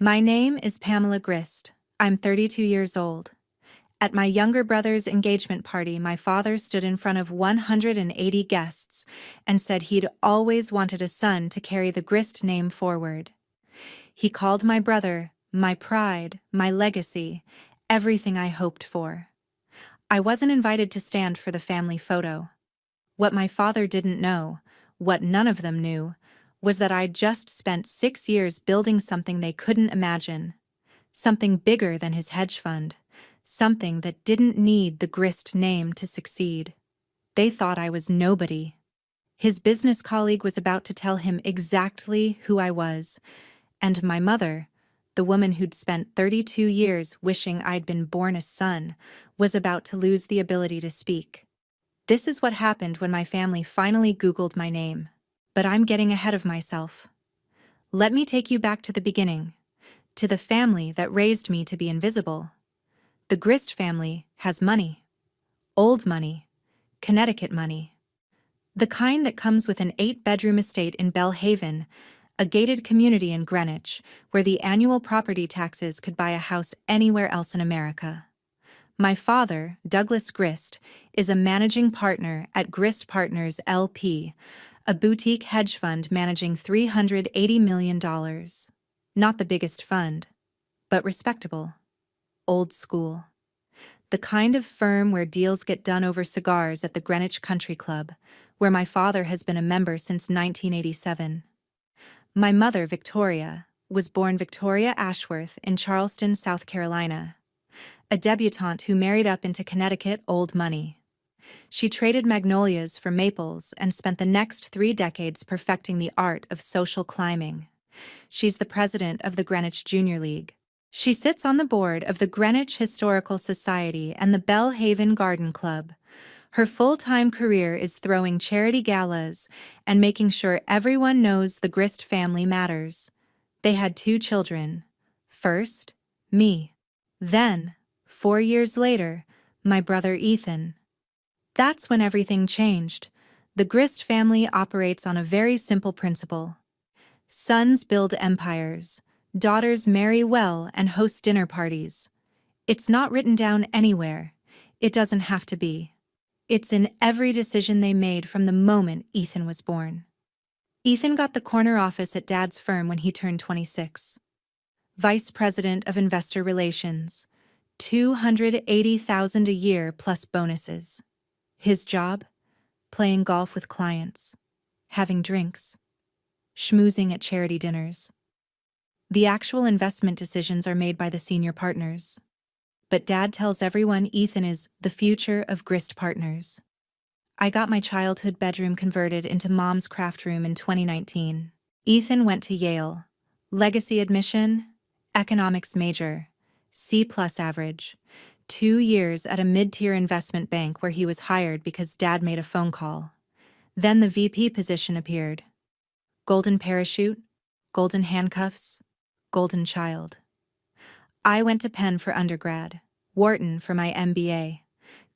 My name is Pamela Grist. I'm 32 years old. At my younger brother's engagement party, my father stood in front of 180 guests and said he'd always wanted a son to carry the Grist name forward. He called my brother my pride, my legacy, everything I hoped for. I wasn't invited to stand for the family photo. What my father didn't know, what none of them knew, was that I'd just spent 6 years building something they couldn't imagine. Something bigger than his hedge fund. Something that didn't need the Grist name to succeed. They thought I was nobody. His business colleague was about to tell him exactly who I was, and my mother, the woman who'd spent 32 years wishing I'd been born a son, was about to lose the ability to speak. This is what happened when my family finally Googled my name. But I'm getting ahead of myself. Let me take you back to the beginning, to the family that raised me to be invisible. The Grist family has money. Old money. Connecticut money. The kind that comes with an 8-bedroom estate in Belle Haven, a gated community in Greenwich, where the annual property taxes could buy a house anywhere else in America. My father, Douglas Grist, is a managing partner at Grist Partners LP, a boutique hedge fund managing $380 million. Not the biggest fund, but respectable. Old school. The kind of firm where deals get done over cigars at the Greenwich Country Club, where my father has been a member since 1987. My mother, Victoria, was born Victoria Ashworth in Charleston, South Carolina, a debutante who married up into Connecticut old money. She traded magnolias for maples and spent the next 3 decades perfecting the art of social climbing. She's the president of the Greenwich Junior League. She sits on the board of the Greenwich Historical Society and the Belle Haven Garden Club. Her full-time career is throwing charity galas and making sure everyone knows the Grist family matters. They had 2 children. First, me. Then, 4 years later, my brother Ethan. That's when everything changed. The Grist family operates on a very simple principle. Sons build empires. Daughters marry well and host dinner parties. It's not written down anywhere. It doesn't have to be. It's in every decision they made from the moment Ethan was born. Ethan got the corner office at Dad's firm when he turned 26. Vice President of Investor Relations. $280,000 a year plus bonuses. His job? Playing golf with clients. Having drinks. Schmoozing at charity dinners. The actual investment decisions are made by the senior partners. But Dad tells everyone Ethan is the future of Grist Partners. I got my childhood bedroom converted into Mom's craft room in 2019. Ethan went to Yale. Legacy admission, economics major, C+ average. 2 years at a mid-tier investment bank where he was hired because Dad made a phone call. Then the VP position appeared. Golden parachute, golden handcuffs, golden child. I went to Penn for undergrad, Wharton for my MBA,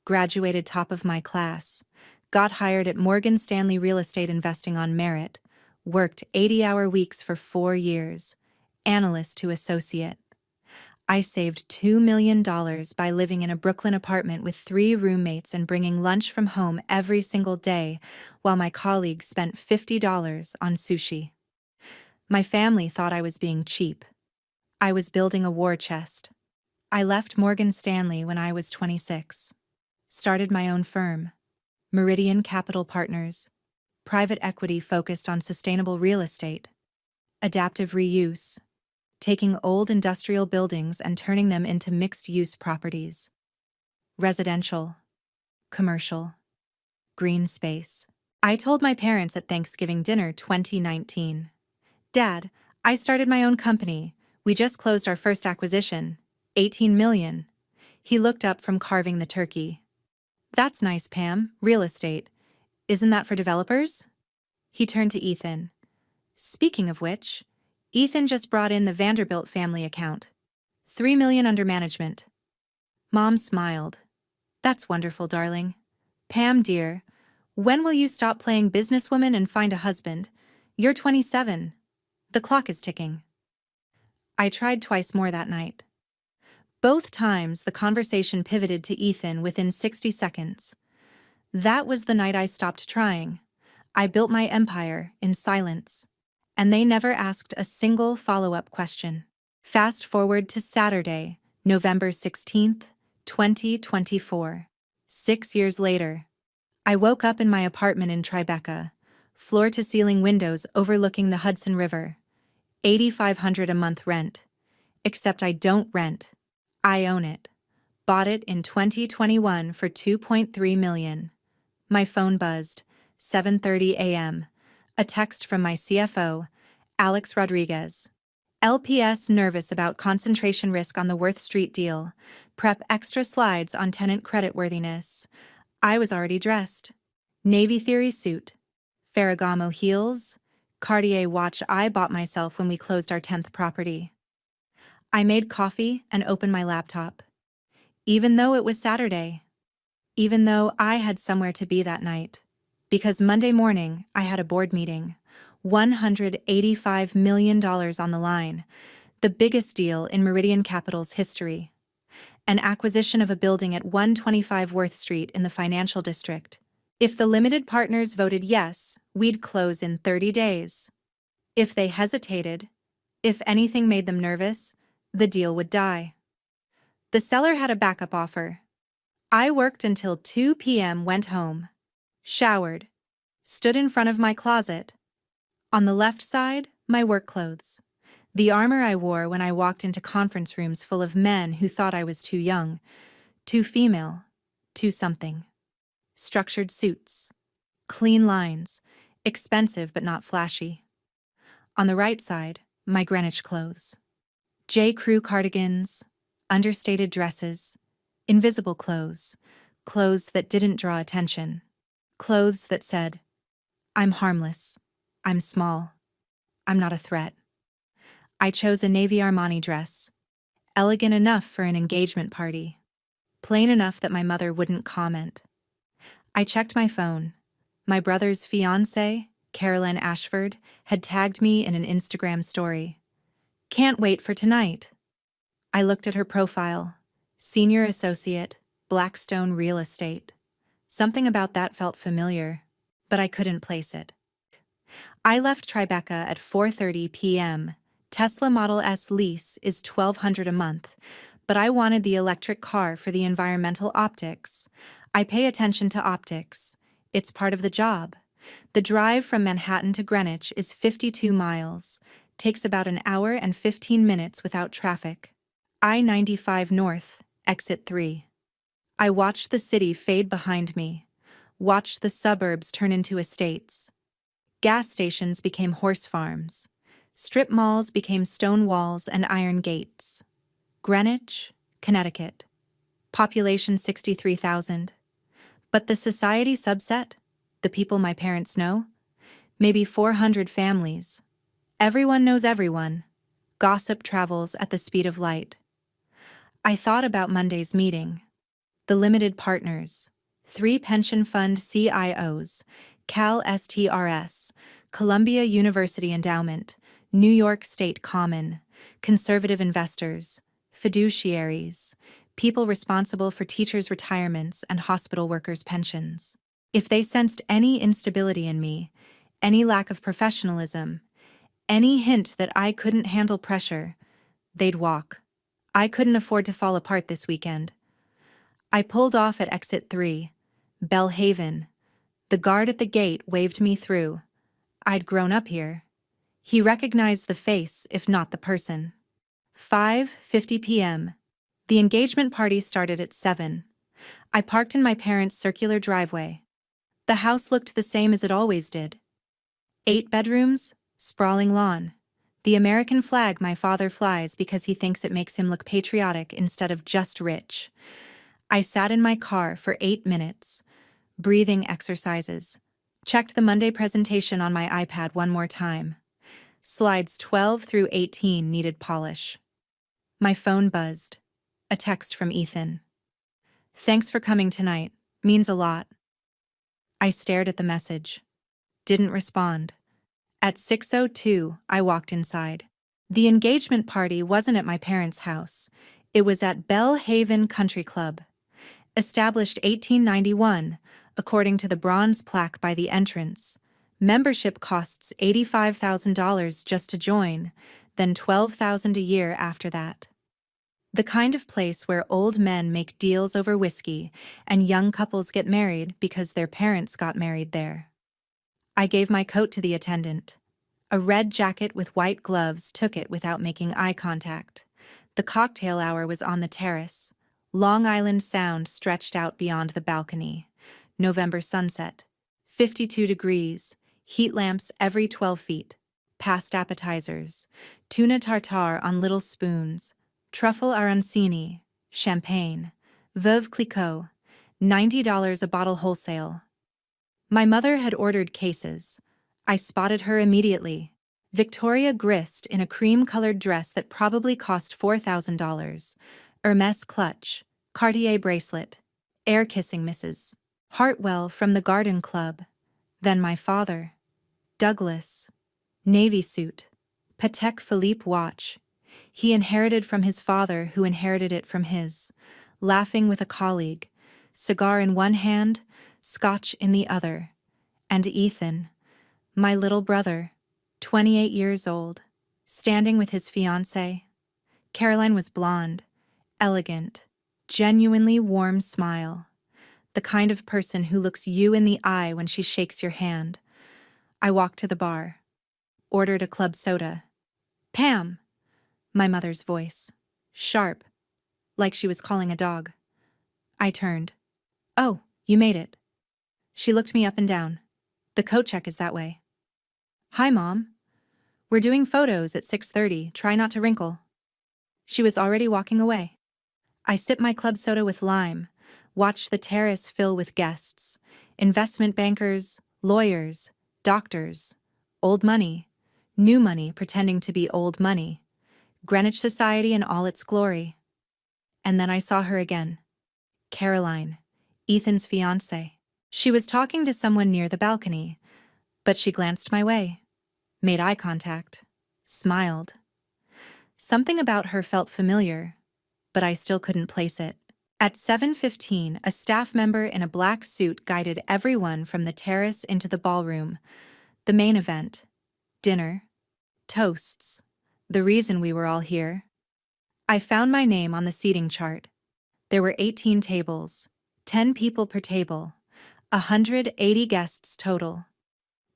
graduated top of my class, got hired at Morgan Stanley Real Estate Investing on merit, worked 80-hour weeks for 4 years, analyst to associate. I saved $2 million by living in a Brooklyn apartment with 3 roommates and bringing lunch from home every single day, while my colleagues spent $50 on sushi. My family thought I was being cheap. I was building a war chest. I left Morgan Stanley when I was 26. Started my own firm, Meridian Capital Partners, private equity focused on sustainable real estate, adaptive reuse, taking old industrial buildings and turning them into mixed-use properties. Residential, commercial, green space. I told my parents at Thanksgiving dinner 2019, "Dad, I started my own company. We just closed our first acquisition, $18 million. He looked up from carving the turkey. "That's nice, Pam, real estate. Isn't that for developers?" He turned to Ethan. "Speaking of which, Ethan just brought in the Vanderbilt family account. $3 million under management." Mom smiled. "That's wonderful, darling. Pam, dear, when will you stop playing businesswoman and find a husband? You're 27. The clock is ticking." I tried twice more that night. Both times, the conversation pivoted to Ethan within 60 seconds. That was the night I stopped trying. I built my empire in silence. And they never asked a single follow-up question. Fast forward to Saturday, November 16th, 2024. 6 years later, I woke up in my apartment in Tribeca, floor-to-ceiling windows overlooking the Hudson River. $8,500 a month rent. Except I don't rent. I own it. Bought it in 2021 for $2.3 million. My phone buzzed. 7:30 a.m. A text from my CFO, Alex Rodriguez. LPS nervous about concentration risk on the Worth Street deal. Prep extra slides on tenant creditworthiness. I was already dressed. Navy theory suit. Ferragamo heels. Cartier watch I bought myself when we closed our 10th property. I made coffee and opened my laptop. Even though it was Saturday. Even though I had somewhere to be that night. Because Monday morning, I had a board meeting. $185 million on the line. The biggest deal in Meridian Capital's history. An acquisition of a building at 125 Worth Street in the financial district. If the limited partners voted yes, we'd close in 30 days. If they hesitated, if anything made them nervous, the deal would die. The seller had a backup offer. I worked until 2 p.m., went home, showered, stood in front of my closet. On the left side, my work clothes. The armor I wore when I walked into conference rooms full of men who thought I was too young, too female, too something. Structured suits. Clean lines. Expensive but not flashy. On the right side, my Greenwich clothes. J. Crew cardigans, understated dresses, invisible clothes, clothes that didn't draw attention, clothes that said, I'm harmless, I'm small, I'm not a threat. I chose a navy Armani dress, elegant enough for an engagement party, plain enough that my mother wouldn't comment. I checked my phone. My brother's fiancée, Carolyn Ashford, had tagged me in an Instagram story. Can't wait for tonight. I looked at her profile. Senior associate, Blackstone Real Estate. Something about that felt familiar, but I couldn't place it. I left Tribeca at 4:30 p.m. Tesla Model S lease is $1,200 a month, but I wanted the electric car for the environmental optics. I pay attention to optics. It's part of the job. The drive from Manhattan to Greenwich is 52 miles, takes about an hour and 15 minutes without traffic. I-95 North, Exit 3. I watched the city fade behind me, watched the suburbs turn into estates. Gas stations became horse farms. Strip malls became stone walls and iron gates. Greenwich, Connecticut. Population 63,000. But the society subset, the people my parents know, maybe 400 families. Everyone knows everyone. Gossip travels at the speed of light. I thought about Monday's meeting. The limited partners, 3 pension fund CIOs, Cal STRS, Columbia University Endowment, New York State Common, conservative investors, fiduciaries, people responsible for teachers' retirements and hospital workers' pensions. If they sensed any instability in me, any lack of professionalism, any hint that I couldn't handle pressure, they'd walk. I couldn't afford to fall apart this weekend. I pulled off at Exit 3, Bellhaven. The guard at the gate waved me through. I'd grown up here. He recognized the face, if not the person. 5:50 p.m. The engagement party started at 7. I parked in my parents' circular driveway. The house looked the same as it always did. 8 bedrooms, sprawling lawn. The American flag my father flies because he thinks it makes him look patriotic instead of just rich. I sat in my car for 8 minutes. Breathing exercises. Checked the Monday presentation on my iPad one more time. Slides 12 through 18 needed polish. My phone buzzed. A text from Ethan. Thanks for coming tonight. Means a lot. I stared at the message. Didn't respond. At 6:02, I walked inside. The engagement party wasn't at my parents' house. It was at Belle Haven Country Club. Established 1891, according to the bronze plaque by the entrance. Membership costs $85,000 just to join, then $12,000 a year after that. The kind of place where old men make deals over whiskey and young couples get married because their parents got married there. I gave my coat to the attendant. A red jacket with white gloves took it without making eye contact. The cocktail hour was on the terrace. Long Island Sound stretched out beyond the balcony. November sunset. 52 degrees. Heat lamps every 12 feet. Past appetizers. Tuna tartare on little spoons. Truffle arancini. Champagne. Veuve Clicquot. $90 a bottle wholesale. My mother had ordered cases. I spotted her immediately. Victoria Grist in a cream-colored dress that probably cost $4,000. Hermes clutch, Cartier bracelet, air-kissing Mrs. Hartwell from the Garden Club. Then my father. Douglas. Navy suit. Patek Philippe watch. He inherited from his father who inherited it from his. Laughing with a colleague. Cigar in one hand, scotch in the other. And Ethan, my little brother, 28 years old, standing with his fiancée. Caroline was blonde, elegant, genuinely warm smile. The kind of person who looks you in the eye when she shakes your hand. I walked to the bar. Ordered a club soda. "Pam!" My mother's voice. Sharp, like she was calling a dog. I turned. "Oh, you made it." She looked me up and down. "The coat check is that way." "Hi, Mom. We're doing photos at 6:30. Try not to wrinkle." She was already walking away. I sipped my club soda with lime, watched the terrace fill with guests. Investment bankers, lawyers, doctors. Old money, new money pretending to be old money. Greenwich Society in all its glory. And then I saw her again. Caroline, Ethan's fiancée. She was talking to someone near the balcony, but she glanced my way, made eye contact, smiled. Something about her felt familiar, but I still couldn't place it. At 7:15, a staff member in a black suit guided everyone from the terrace into the ballroom. The main event. Dinner. Toasts. The reason we were all here. I found my name on the seating chart. There were 18 tables, 10 people per table, 180 guests total.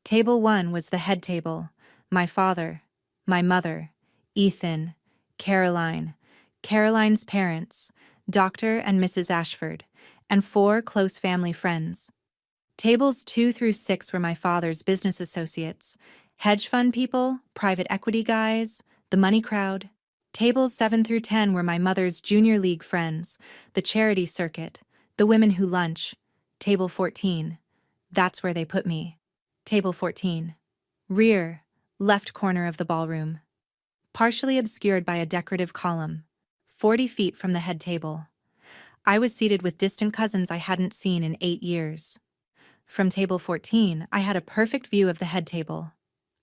Table 1 was the head table. My father, my mother, Ethan, Caroline, Caroline's parents, Dr. and Mrs. Ashford, and 4 close family friends. Tables 2 through 6 were my father's business associates, hedge fund people, private equity guys, the money crowd. Tables 7 through 10 were my mother's junior league friends, the charity circuit, the women who lunch. Table 14. That's where they put me. Table 14. Rear, left corner of the ballroom. Partially obscured by a decorative column. 40 feet from the head table. I was seated with distant cousins I hadn't seen in 8 years. From table 14, I had a perfect view of the head table.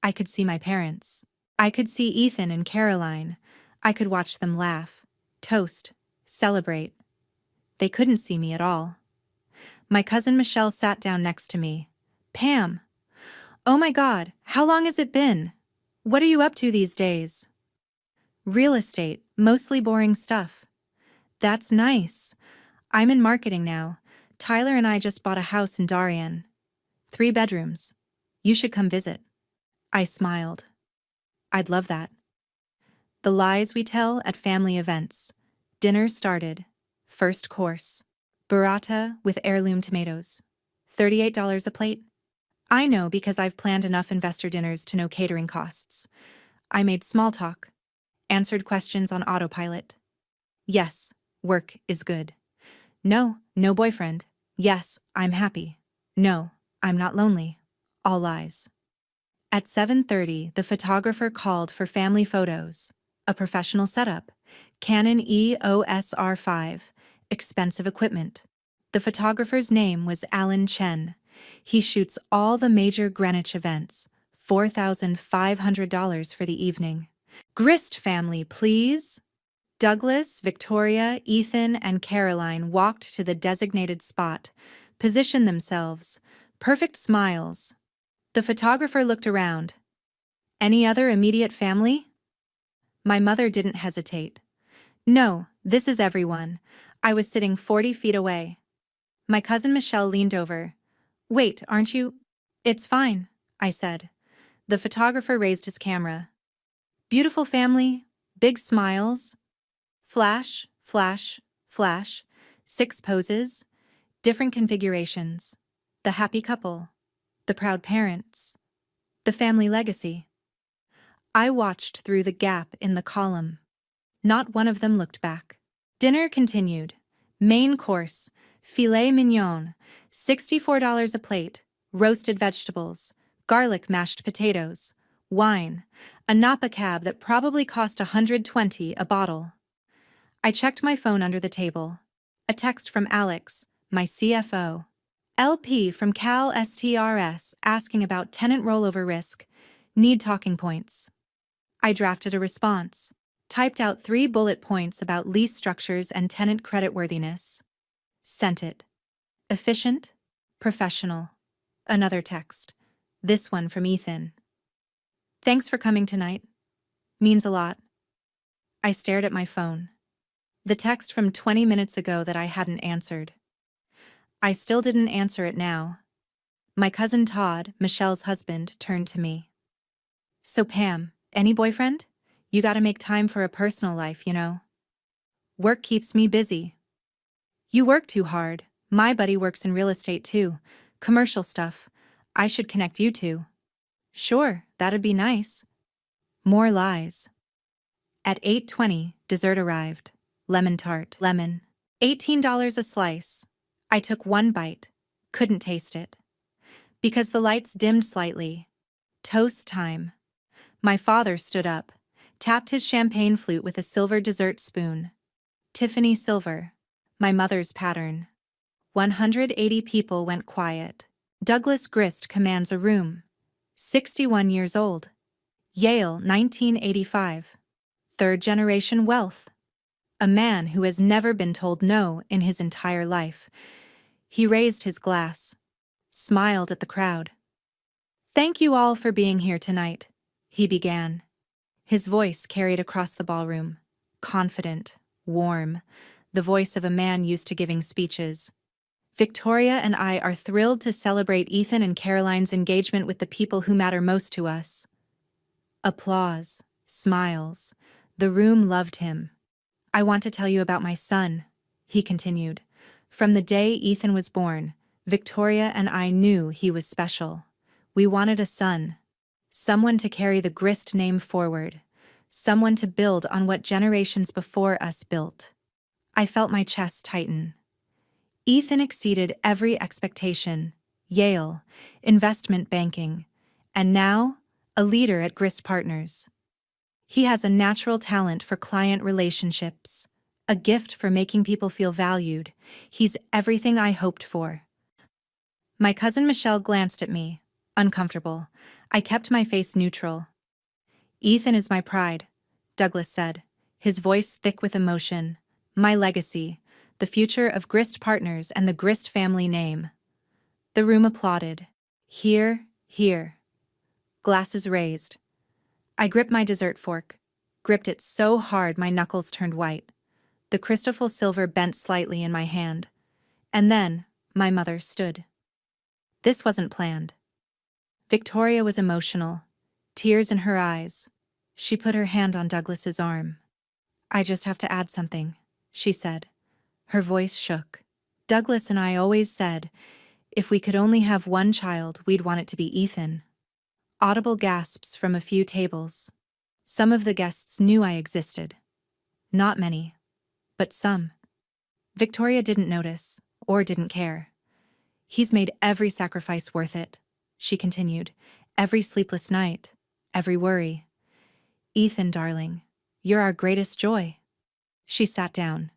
I could see my parents. I could see Ethan and Caroline. I could watch them laugh, toast, celebrate. They couldn't see me at all. My cousin Michelle sat down next to me. "Pam. Oh my God, how long has it been? What are you up to these days?" "Real estate, mostly boring stuff." "That's nice. I'm in marketing now. Tyler and I just bought a house in Darien. 3 bedrooms. You should come visit." I smiled. I'd love that. The lies we tell at family events. Dinner started. First course. Burrata with heirloom tomatoes. $38 a plate. I know because I've planned enough investor dinners to know catering costs. I made small talk. Answered questions on autopilot. Yes, work is good. No, no boyfriend. Yes, I'm happy. No, I'm not lonely. All lies. At 7:30, the photographer called for family photos. A professional setup. Canon EOS R5. Expensive equipment. The photographer's name was Alan Chen. He shoots all the major Greenwich events. $4,500 for the evening. Grist family, please. Douglas, Victoria, Ethan, and Caroline walked to the designated spot, positioned themselves, perfect smiles. The photographer looked around. Any other immediate family? My mother didn't hesitate. No, this is everyone. I was sitting 40 feet away. My cousin Michelle leaned over. Wait, aren't you? It's fine, I said. The photographer raised his camera. Beautiful family, big smiles. Flash, flash, flash. 6 poses, different configurations. The happy couple, the proud parents, the family legacy. I watched through the gap in the column. Not one of them looked back. Dinner continued. Main course, filet mignon, $64 a plate, roasted vegetables, garlic mashed potatoes, wine, a Napa cab that probably cost $120 a bottle. I checked my phone under the table. A text from Alex, my CFO. LP from Cal STRS asking about tenant rollover risk. Need talking points. I drafted a response. Typed out 3 bullet points about lease structures and tenant creditworthiness. Sent it. Efficient, professional. Another text. This one from Ethan. Thanks for coming tonight. Means a lot. I stared at my phone. The text from 20 minutes ago that I hadn't answered. I still didn't answer it now. My cousin Todd, Michelle's husband, turned to me. So Pam, any boyfriend? You gotta make time for a personal life, you know. Work keeps me busy. You work too hard. My buddy works in real estate too. Commercial stuff. I should connect you two. Sure, that'd be nice. More lies. At 8:20, dessert arrived. Lemon tart. Lemon. $18 a slice. I took one bite. Couldn't taste it. Because the lights dimmed slightly. Toast time. My father stood up, tapped his champagne flute with a silver dessert spoon. Tiffany silver. My mother's pattern. 180 people went quiet. Douglas Grist commands a room. 61 years old. Yale, 1985. Third-generation wealth. A man who has never been told no in his entire life. He raised his glass. Smiled at the crowd. Thank you all for being here tonight, he began. His voice carried across the ballroom. Confident, warm, the voice of a man used to giving speeches. Victoria and I are thrilled to celebrate Ethan and Caroline's engagement with the people who matter most to us. Applause, smiles. The room loved him. I want to tell you about my son, he continued. From the day Ethan was born, Victoria and I knew he was special. We wanted a son. Someone to carry the Grist name forward. Someone to build on what generations before us built. I felt my chest tighten. Ethan exceeded every expectation. Yale, investment banking, and now, a leader at Grist Partners. He has a natural talent for client relationships, a gift for making people feel valued. He's everything I hoped for. My cousin Michelle glanced at me, uncomfortable. I kept my face neutral. Ethan is my pride, Douglas said, his voice thick with emotion. My legacy, the future of Grist Partners and the Grist family name. The room applauded. Hear, hear. Glasses raised. I gripped my dessert fork, gripped it so hard my knuckles turned white. The crystal silver bent slightly in my hand. And then, my mother stood. This wasn't planned. Victoria was emotional, tears in her eyes. She put her hand on Douglas's arm. I just have to add something, she said. Her voice shook. Douglas and I always said, if we could only have one child, we'd want it to be Ethan. Audible gasps from a few tables. Some of the guests knew I existed. Not many, but some. Victoria didn't notice, or didn't care. He's made every sacrifice worth it, she continued. Every sleepless night, every worry. Ethan, darling, you're our greatest joy. She sat down,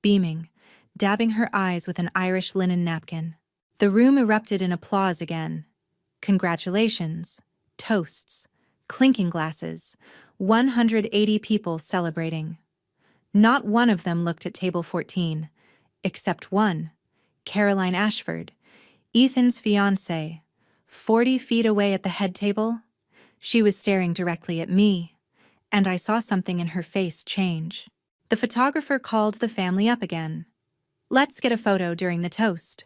beaming, dabbing her eyes with an Irish linen napkin. The room erupted in applause again. Congratulations, toasts, clinking glasses. 180 people celebrating. Not one of them looked at table 14, except one, Caroline Ashford, Ethan's fiancée, 40 feet away at the head table. She was staring directly at me, and I saw something in her face change. The photographer called the family up again. "Let's get a photo during the toast."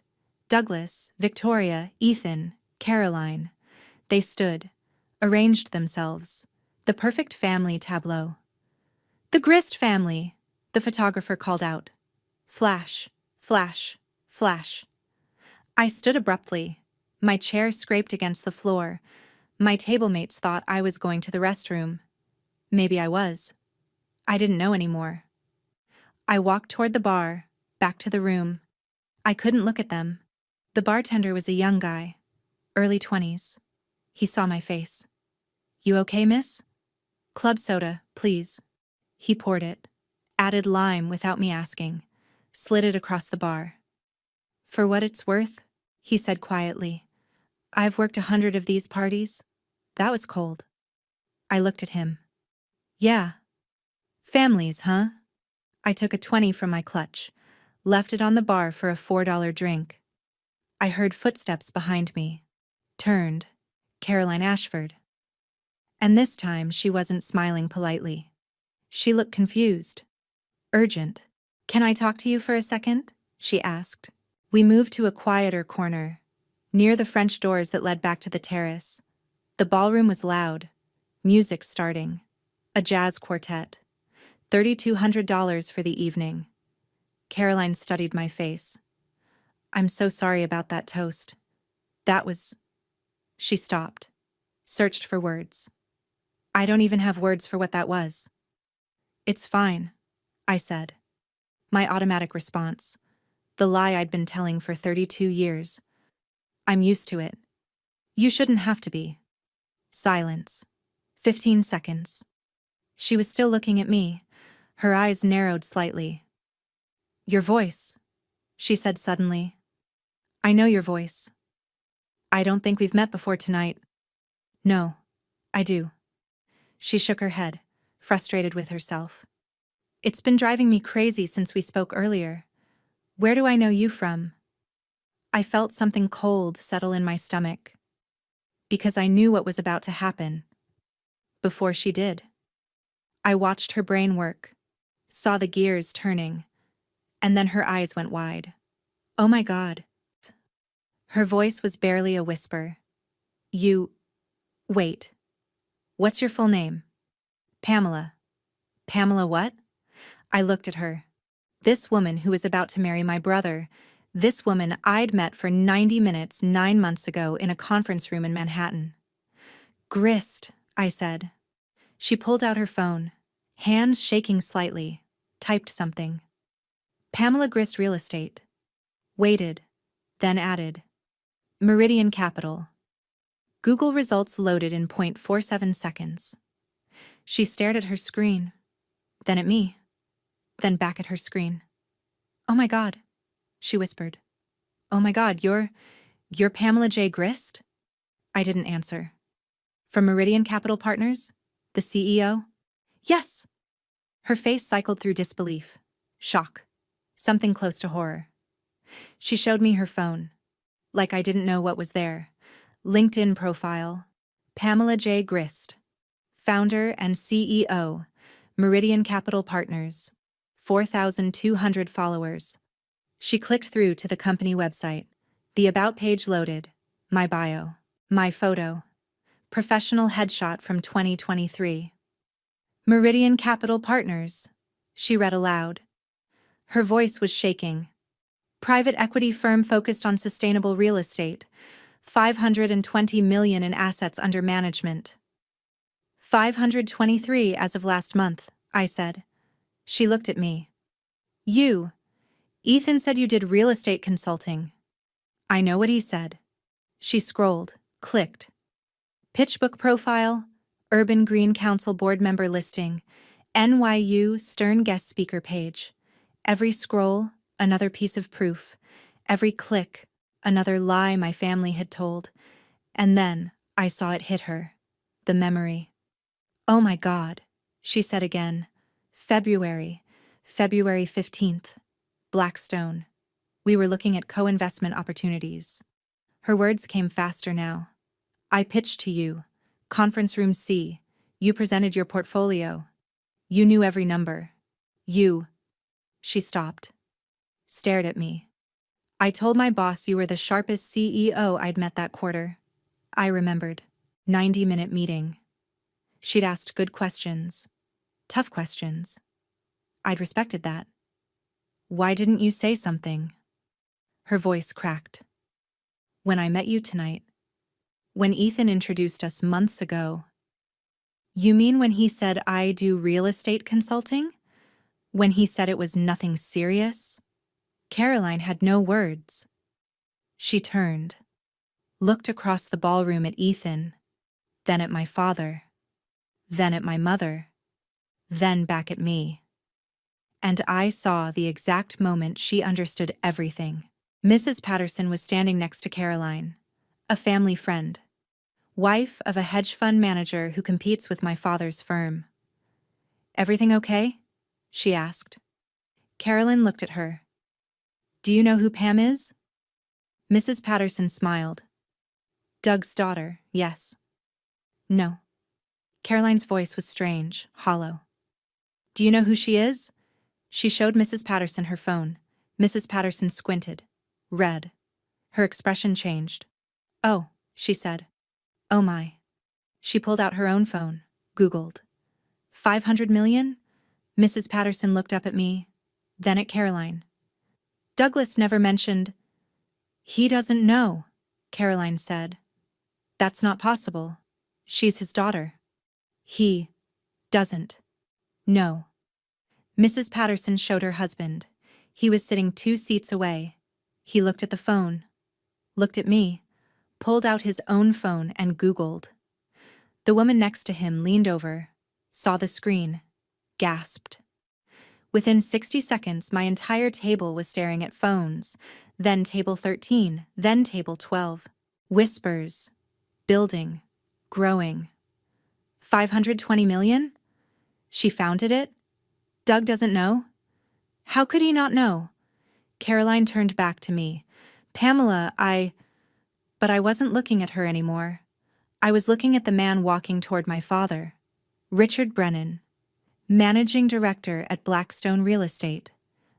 Douglas, Victoria, Ethan, Caroline. They stood, arranged themselves. The perfect family tableau. "The Grist family," the photographer called out. Flash, flash, flash. I stood abruptly. My chair scraped against the floor. My tablemates thought I was going to the restroom. Maybe I was. I didn't know anymore. I walked toward the bar, back to the room. I couldn't look at them. The bartender was a young guy, early 20s. He saw my face. "You okay, miss?" "Club soda, please." He poured it, added lime without me asking, slid it across the bar. "For what it's worth," he said quietly, "I've worked 100 of these parties." That was cold. I looked at him. "Yeah. Families, huh?" I took a 20 from my clutch, left it on the bar for a $4 drink. I heard footsteps behind me. Turned. Caroline Ashford. And this time she wasn't smiling politely. She looked confused. Urgent. "Can I talk to you for a second?" she asked. We moved to a quieter corner, near the French doors that led back to the terrace. The ballroom was loud. Music starting. A jazz quartet. $3,200 for the evening. Caroline studied my face. "I'm so sorry about that toast. That was..." She stopped. Searched for words. "I don't even have words for what that was." "It's fine," I said. My automatic response. The lie I'd been telling for 32 years. "I'm used to it." "You shouldn't have to be." Silence. 15 seconds. She was still looking at me. Her eyes narrowed slightly. "Your voice," she said suddenly. "I know your voice. I don't think we've met before tonight." "No, I do." She shook her head, frustrated with herself. "It's been driving me crazy since we spoke earlier. Where do I know you from?" I felt something cold settle in my stomach. Because I knew what was about to happen. Before she did. I watched her brain work, saw the gears turning, and then her eyes went wide. "Oh my God." Her voice was barely a whisper. Wait. What's your full name?" "Pamela." "Pamela what?" I looked at her. This woman who was about to marry my brother, this woman I'd met for 90 minutes 9 months ago in a conference room in Manhattan. "Grist," I said. She pulled out her phone, hands shaking slightly, typed something. "Pamela Grist Real Estate." Waited, then added, "Meridian Capital." Google results loaded in 0.47 seconds. She stared at her screen, then at me, then back at her screen. "Oh my God," she whispered. "Oh my God, you're Pamela J. Grist?" I didn't answer. "From Meridian Capital Partners? The CEO?" "Yes." Her face cycled through disbelief, shock, something close to horror. She showed me her phone, like I didn't know what was there. LinkedIn profile, Pamela J. Grist, founder and CEO, Meridian Capital Partners, 4,200 followers. She clicked through to the company website. The About page loaded. My bio. My photo. Professional headshot from 2023. "Meridian Capital Partners," she read aloud. Her voice was shaking. "Private equity firm focused on sustainable real estate. 520 million in assets under management." 523 as of last month, I said. She looked at me. Ethan said you did real estate consulting." "I know what he said." She scrolled, clicked. "Pitchbook profile, Urban Green Council board member listing, NYU Stern guest speaker page. Every scroll, another piece of proof. Every click, another lie my family had told. And then I saw it hit her. The memory. "Oh my God," she said again. February 15th. Blackstone. We were looking at co-investment opportunities. Her words came faster now. I pitched to you. Conference room C. You presented your portfolio. You knew every number. You. She stopped. Stared at me. I told my boss you were the sharpest CEO I'd met that quarter. I remembered. 90-minute meeting. She'd asked good questions. Tough questions. I'd respected that. Why didn't you say something? Her voice cracked. When I met you tonight. When Ethan introduced us months ago. You mean when he said I do real estate consulting? When he said it was nothing serious? Caroline had no words. She turned. Looked across the ballroom at Ethan. Then at my father. Then at my mother. Then back at me. And I saw the exact moment she understood everything. Mrs. Patterson was standing next to Caroline, a family friend, wife of a hedge fund manager who competes with my father's firm. Everything okay? She asked. Caroline looked at her. Do you know who Pam is? Mrs. Patterson smiled. Doug's daughter, yes. No. Caroline's voice was strange, hollow. Do you know who she is? She showed Mrs. Patterson her phone. Mrs. Patterson squinted. Read. Her expression changed. Oh, she said. Oh my. She pulled out her own phone. Googled. 500 million? Mrs. Patterson looked up at me, then at Caroline. Douglas never mentioned. He doesn't know, Caroline said. That's not possible. She's his daughter. He doesn't know. Mrs. Patterson showed her husband. He was sitting 2 seats away. He looked at the phone, looked at me, pulled out his own phone and Googled. The woman next to him leaned over, saw the screen, gasped. Within 60 seconds, my entire table was staring at phones, then table 13, then table 12. Whispers, building, growing. 520 million? She founded it? Doug doesn't know? How could he not know? Caroline turned back to me. Pamela, But I wasn't looking at her anymore. I was looking at the man walking toward my father. Richard Brennan, managing director at Blackstone Real Estate,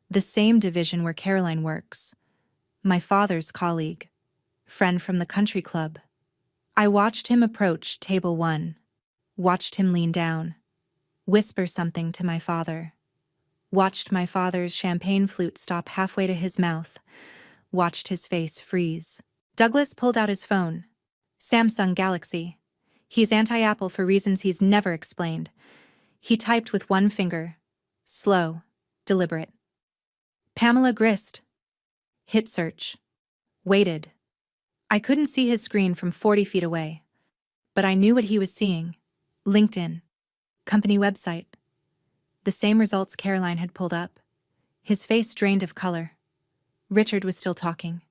the same division where Caroline works. My father's colleague, friend from the country club. I watched him approach table 1, watched him lean down, whisper something to my father, watched my father's champagne flute stop halfway to his mouth, watched his face freeze. Douglas pulled out his phone. Samsung Galaxy. He's anti-Apple for reasons he's never explained. He typed with one finger. Slow, deliberate. Pamela Grist. Hit search. Waited. I couldn't see his screen from 40 feet away, but I knew what he was seeing. LinkedIn. Company website. The same results Caroline had pulled up. His face drained of color. Richard was still talking.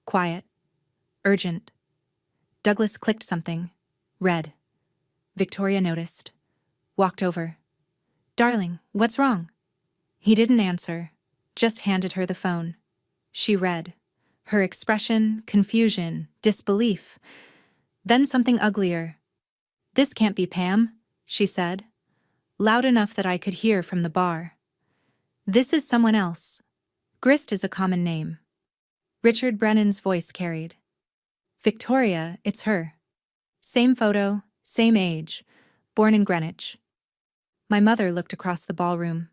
Quiet. Urgent. Douglas clicked something. Read. Victoria noticed. Walked over. Darling, what's wrong? He didn't answer, just handed her the phone. She read. Her expression, confusion, disbelief. Then something uglier. This can't be Pam, she said, loud enough that I could hear from the bar. This is someone else. Grist is a common name. Richard Brennan's voice carried. Victoria, it's her. Same photo, same age, born in Greenwich. My mother looked across the ballroom.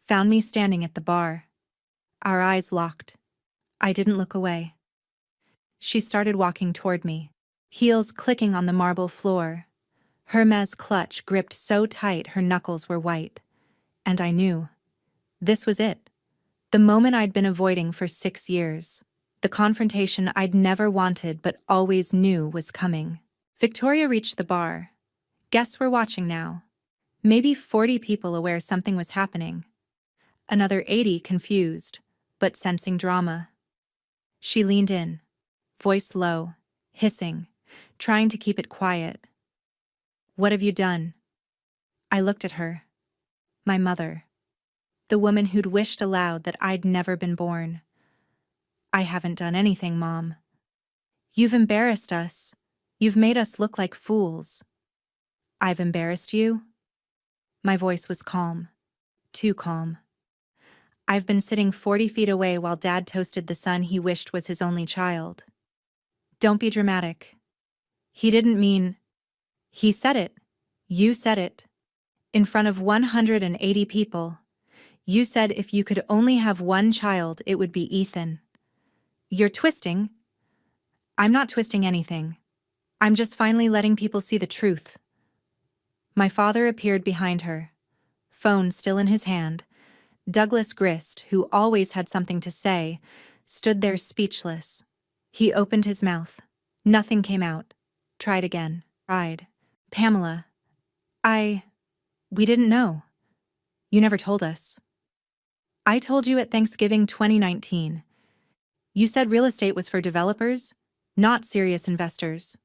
Found me standing at the bar. Our eyes locked. I didn't look away. She started walking toward me, heels clicking on the marble floor. Hermes' clutch gripped so tight her knuckles were white. And I knew. This was it. The moment I'd been avoiding for 6 years. The confrontation I'd never wanted but always knew was coming. Victoria reached the bar. Guests were watching now. Maybe 40 people aware something was happening. Another 80 confused, but sensing drama. She leaned in, voice low, hissing, trying to keep it quiet. What have you done? I looked at her. My mother. The woman who'd wished aloud that I'd never been born. I haven't done anything, Mom. You've embarrassed us. You've made us look like fools. I've embarrassed you? My voice was calm. Too calm. I've been sitting 40 feet away while Dad toasted the son he wished was his only child. Don't be dramatic. He didn't mean... He said it. You said it. In front of 180 people. You said if you could only have one child, it would be Ethan. You're twisting. I'm not twisting anything. I'm just finally letting people see the truth. My father appeared behind her. Phone still in his hand. Douglas Grist, who always had something to say, stood there speechless. He opened his mouth. Nothing came out. Tried again. Tried. Pamela. We didn't know. You never told us. I told you at Thanksgiving 2019. You said real estate was for developers, not serious investors.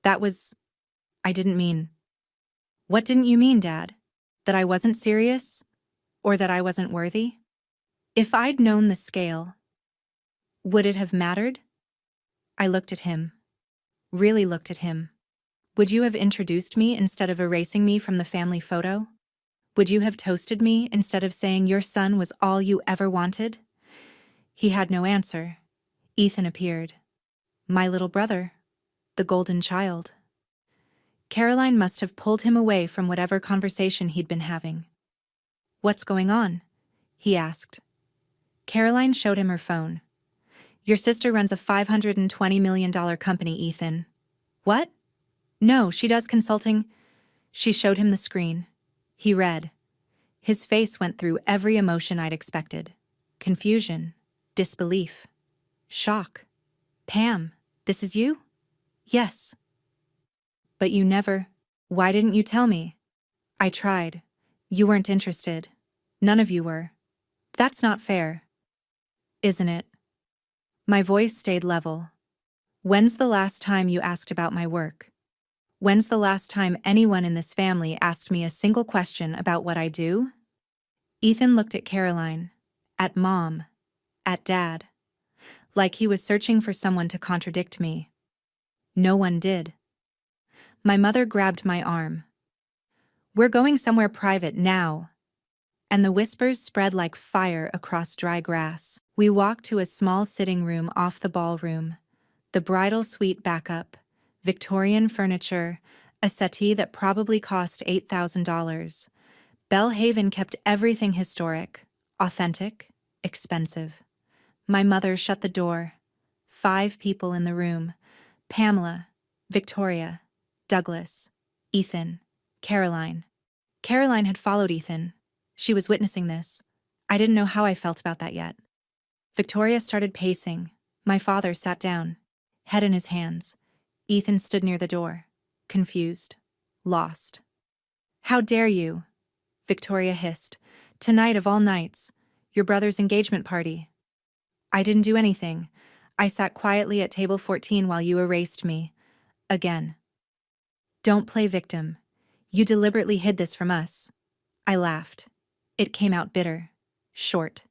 I didn't mean. What didn't you mean, Dad? That I wasn't serious? Or that I wasn't worthy? If I'd known the scale, would it have mattered? I looked at him. Really looked at him. Would you have introduced me instead of erasing me from the family photo? Would you have toasted me instead of saying your son was all you ever wanted? He had no answer. Ethan appeared. My little brother. The golden child. Caroline must have pulled him away from whatever conversation he'd been having. What's going on? He asked. Caroline showed him her phone. Your sister runs a $520 million company, Ethan. What? No, she does consulting. She showed him the screen. He read. His face went through every emotion I'd expected. Confusion. Disbelief. Shock. Pam, this is you? Yes. But you never... Why didn't you tell me? I tried. You weren't interested. None of you were. That's not fair. Isn't it? My voice stayed level. When's the last time you asked about my work? When's the last time anyone in this family asked me a single question about what I do? Ethan looked at Caroline, at Mom, at Dad, like he was searching for someone to contradict me. No one did. My mother grabbed my arm. We're going somewhere private now. And the whispers spread like fire across dry grass. We walked to a small sitting room off the ballroom. The bridal suite backup, Victorian furniture, a settee that probably cost $8,000. Bellhaven kept everything historic, authentic, expensive. My mother shut the door. 5 people in the room. Pamela, Victoria, Douglas, Ethan, Caroline. Caroline had followed Ethan. She was witnessing this. I didn't know how I felt about that yet. Victoria started pacing. My father sat down, head in his hands. Ethan stood near the door, confused, lost. How dare you? Victoria hissed. Tonight of all nights, your brother's engagement party. I didn't do anything. I sat quietly at table 14 while you erased me. Again. Don't play victim. You deliberately hid this from us. I laughed. It came out bitter, short.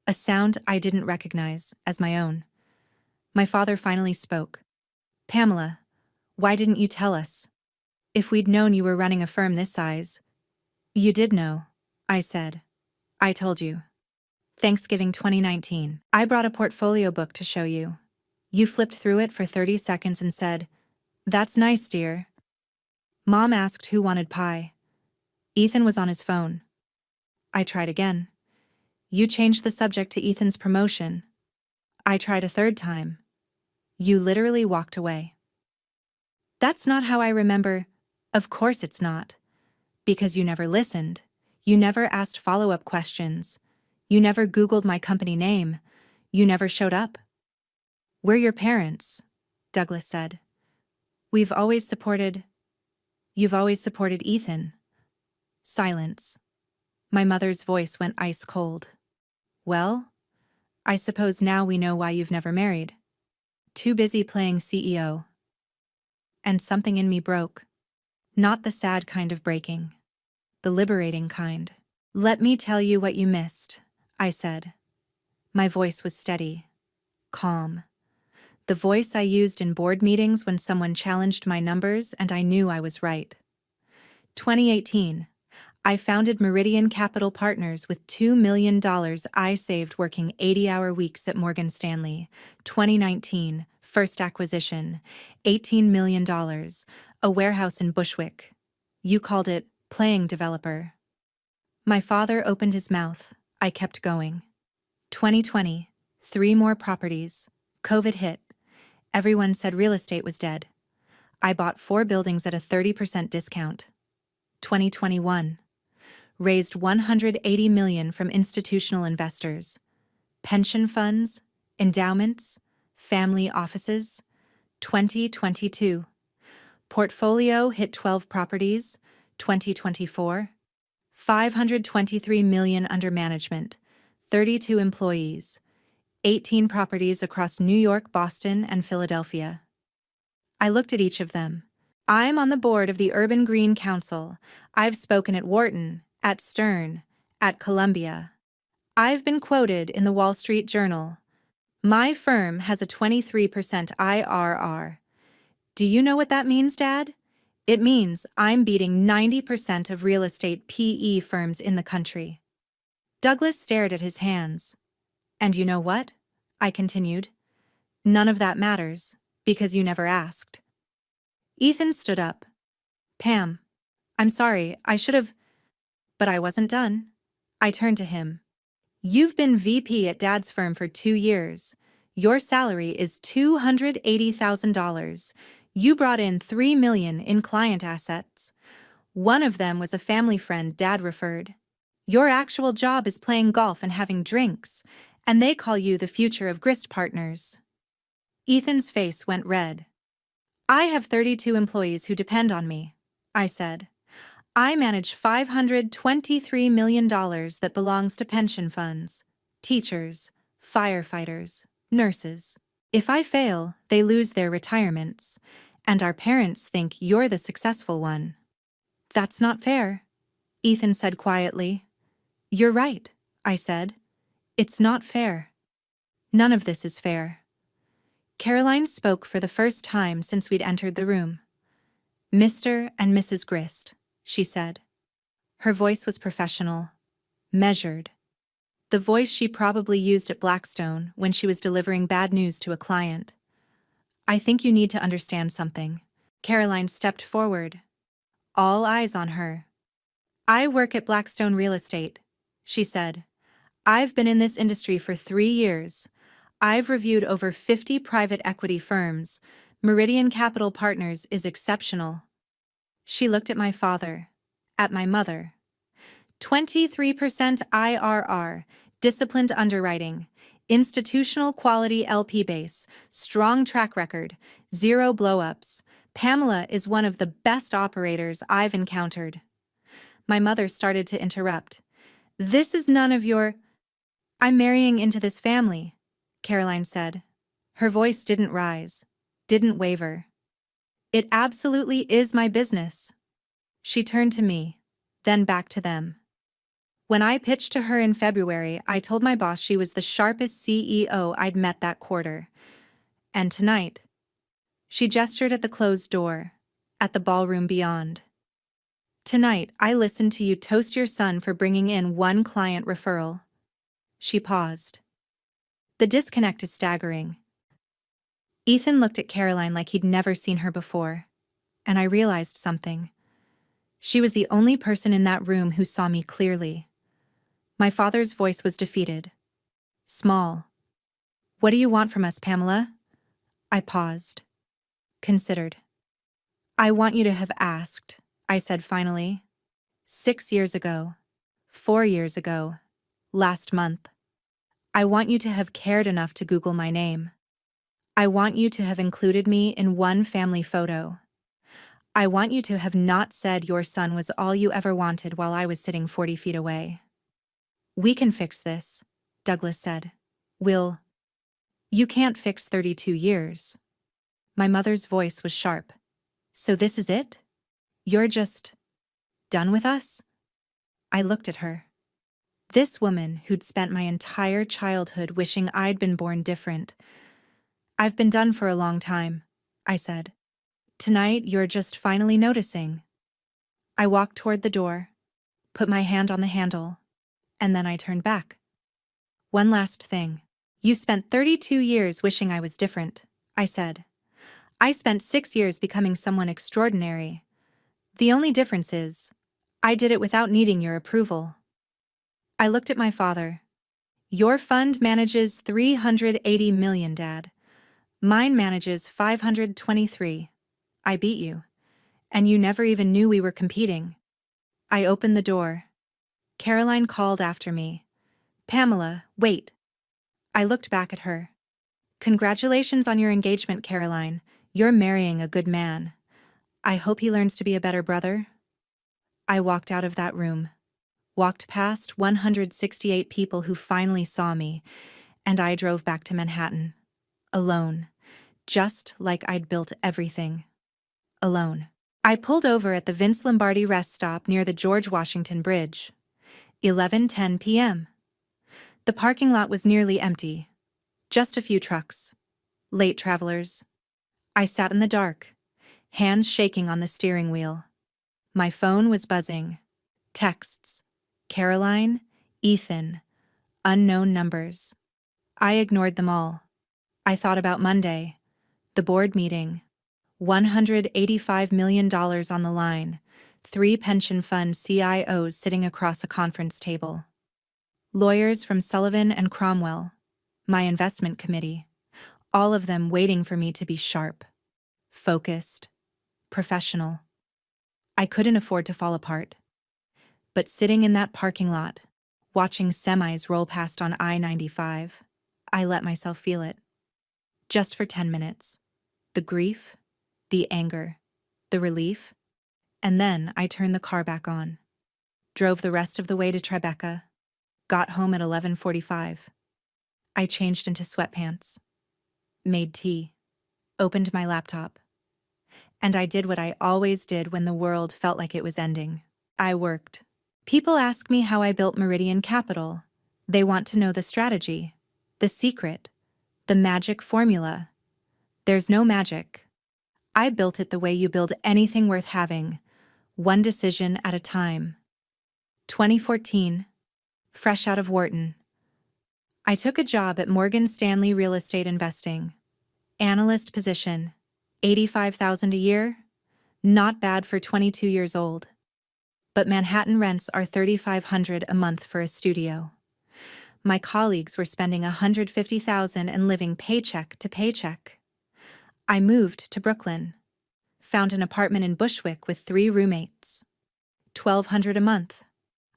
A sound I didn't recognize as my own. My father finally spoke. Pamela, why didn't you tell us? If we'd known you were running a firm this size. You did know, I said. I told you. Thanksgiving 2019. I brought a portfolio book to show you. You flipped through it for 30 seconds and said, "That's nice, dear." Mom asked who wanted pie. Ethan was on his phone. I tried again. You changed the subject to Ethan's promotion. I tried a third time. You literally walked away. That's not how I remember. Of course it's not. Because you never listened. You never asked follow-up questions. You never Googled my company name. You never showed up. We're your parents, Douglas said. You've always supported Ethan. Silence. My mother's voice went ice cold. Well, I suppose now we know why you've never married. Too busy playing CEO. And something in me broke. Not the sad kind of breaking. the liberating kind. Let me tell you what you missed, I said. My voice was steady, calm. The voice I used in board meetings when someone challenged my numbers and I knew I was right. 2018. I founded Meridian Capital Partners with $2 million I saved working 80-hour weeks at Morgan Stanley. 2019. First acquisition. $18 million. A warehouse in Bushwick. You called it playing developer. My father opened his mouth. I kept going. 2020. 3 more properties. COVID hit. Everyone said real estate was dead. I bought 4 buildings at a 30% discount. 2021. Raised $180 million from institutional investors, pension funds, endowments, family offices. 2022. Portfolio hit 12 properties. 2024. $523 million under management, 32 employees, 18 properties across New York, Boston, and Philadelphia. I looked at each of them. I'm on the board of the Urban Green Council. I've spoken at Wharton, at Stern, at Columbia. I've been quoted in the Wall Street Journal. My firm has a 23% IRR. Do you know what that means, Dad? It means I'm beating 90% of real estate PE firms in the country. Douglas stared at his hands. And you know what? I continued. None of that matters, because you never asked. Ethan stood up. Pam, I'm sorry, I should have... But I wasn't done. I turned to him. You've been VP at Dad's firm for 2 years. Your salary is $280,000. You brought in $3 million in client assets. One of them was a family friend Dad referred. Your actual job is playing golf and having drinks, and they call you the future of grist partners. Ethan's face went red. I have 32 employees who depend on me, I said. I manage $523 million that belongs to pension funds, teachers, firefighters, nurses. If I fail, they lose their retirements, and our parents think you're the successful one. That's not fair, Ethan said quietly. You're right, I said. It's not fair. None of this is fair. Caroline spoke for the first time since we'd entered the room. Mr. and Mrs. Grist, she said. Her voice was professional, measured. The voice she probably used at Blackstone when she was delivering bad news to a client. I think you need to understand something. Caroline stepped forward. All eyes on her. I work at Blackstone Real Estate, she said. I've been in this industry for 3 years. I've reviewed over 50 private equity firms. Meridian Capital Partners is exceptional. She looked at my father, at my mother. 23% IRR, disciplined underwriting, institutional quality LP base, strong track record, 0 blow-ups. Pamela is one of the best operators I've encountered. My mother started to interrupt. This is none of your... I'm marrying into this family, Caroline said. Her voice didn't rise, didn't waver. It absolutely is my business. She turned to me, then back to them. When I pitched to her in February, I told my boss she was the sharpest CEO I'd met that quarter. And tonight, she gestured at the closed door, at the ballroom beyond. Tonight, I listened to you toast your son for bringing in 1 client referral. She paused. The disconnect is staggering. Ethan looked at Caroline like he'd never seen her before, and I realized something. She was the only person in that room who saw me clearly. My father's voice was defeated. Small. What do you want from us, Pamela? I paused. Considered. I want you to have asked, I said finally. 6 years ago. 4 years ago. Last month. I want you to have cared enough to Google my name. I want you to have included me in one family photo. I want you to have not said your son was all you ever wanted while I was sitting 40 feet away. We can fix this, Douglas said. You can't fix 32 years. My mother's voice was sharp. So this is it? You're just done with us? I looked at her. This woman who'd spent my entire childhood wishing I'd been born different. "I've been done for a long time," I said. "Tonight you're just finally noticing." I walked toward the door, put my hand on the handle, and then I turned back. "One last thing. You spent 32 years wishing I was different," I said. "I spent 6 years becoming someone extraordinary. The only difference is, I did it without needing your approval." I looked at my father. "Your fund manages 380 million, Dad. Mine manages 523. I beat you. And you never even knew we were competing." I opened the door. Caroline called after me. "Pamela, wait." I looked back at her. "Congratulations on your engagement, Caroline. You're marrying a good man. I hope he learns to be a better brother." I walked out of that room, walked past 168 people who finally saw me, and I drove back to Manhattan. Alone. Just like I'd built everything. Alone. I pulled over at the Vince Lombardi rest stop near the George Washington Bridge. 11:10 p.m. The parking lot was nearly empty. Just a few trucks. Late travelers. I sat in the dark, hands shaking on the steering wheel. My phone was buzzing. Texts. Caroline, Ethan, unknown numbers. I ignored them all. I thought about Monday, the board meeting, $185 million on the line, 3 pension fund CIOs sitting across a conference table. Lawyers from Sullivan and Cromwell, my investment committee, all of them waiting for me to be sharp, focused, professional. I couldn't afford to fall apart. But sitting in that parking lot, watching semis roll past on I-95, I let myself feel it. Just for 10 minutes. The grief, the anger, the relief, and then I turned the car back on. Drove the rest of the way to Tribeca. Got home at 11:45. I changed into sweatpants. Made tea. Opened my laptop. And I did what I always did when the world felt like it was ending. I worked. People ask me how I built Meridian Capital. They want to know the strategy, the secret, the magic formula. There's no magic. I built it the way you build anything worth having, one decision at a time. 2014, fresh out of Wharton. I took a job at Morgan Stanley Real Estate Investing. Analyst position, $85,000 a year? Not bad for 22 years old. But Manhattan rents are $3,500 a month for a studio. My colleagues were spending $150,000 and living paycheck to paycheck. I moved to Brooklyn. Found an apartment in Bushwick with 3 roommates. $1,200 a month.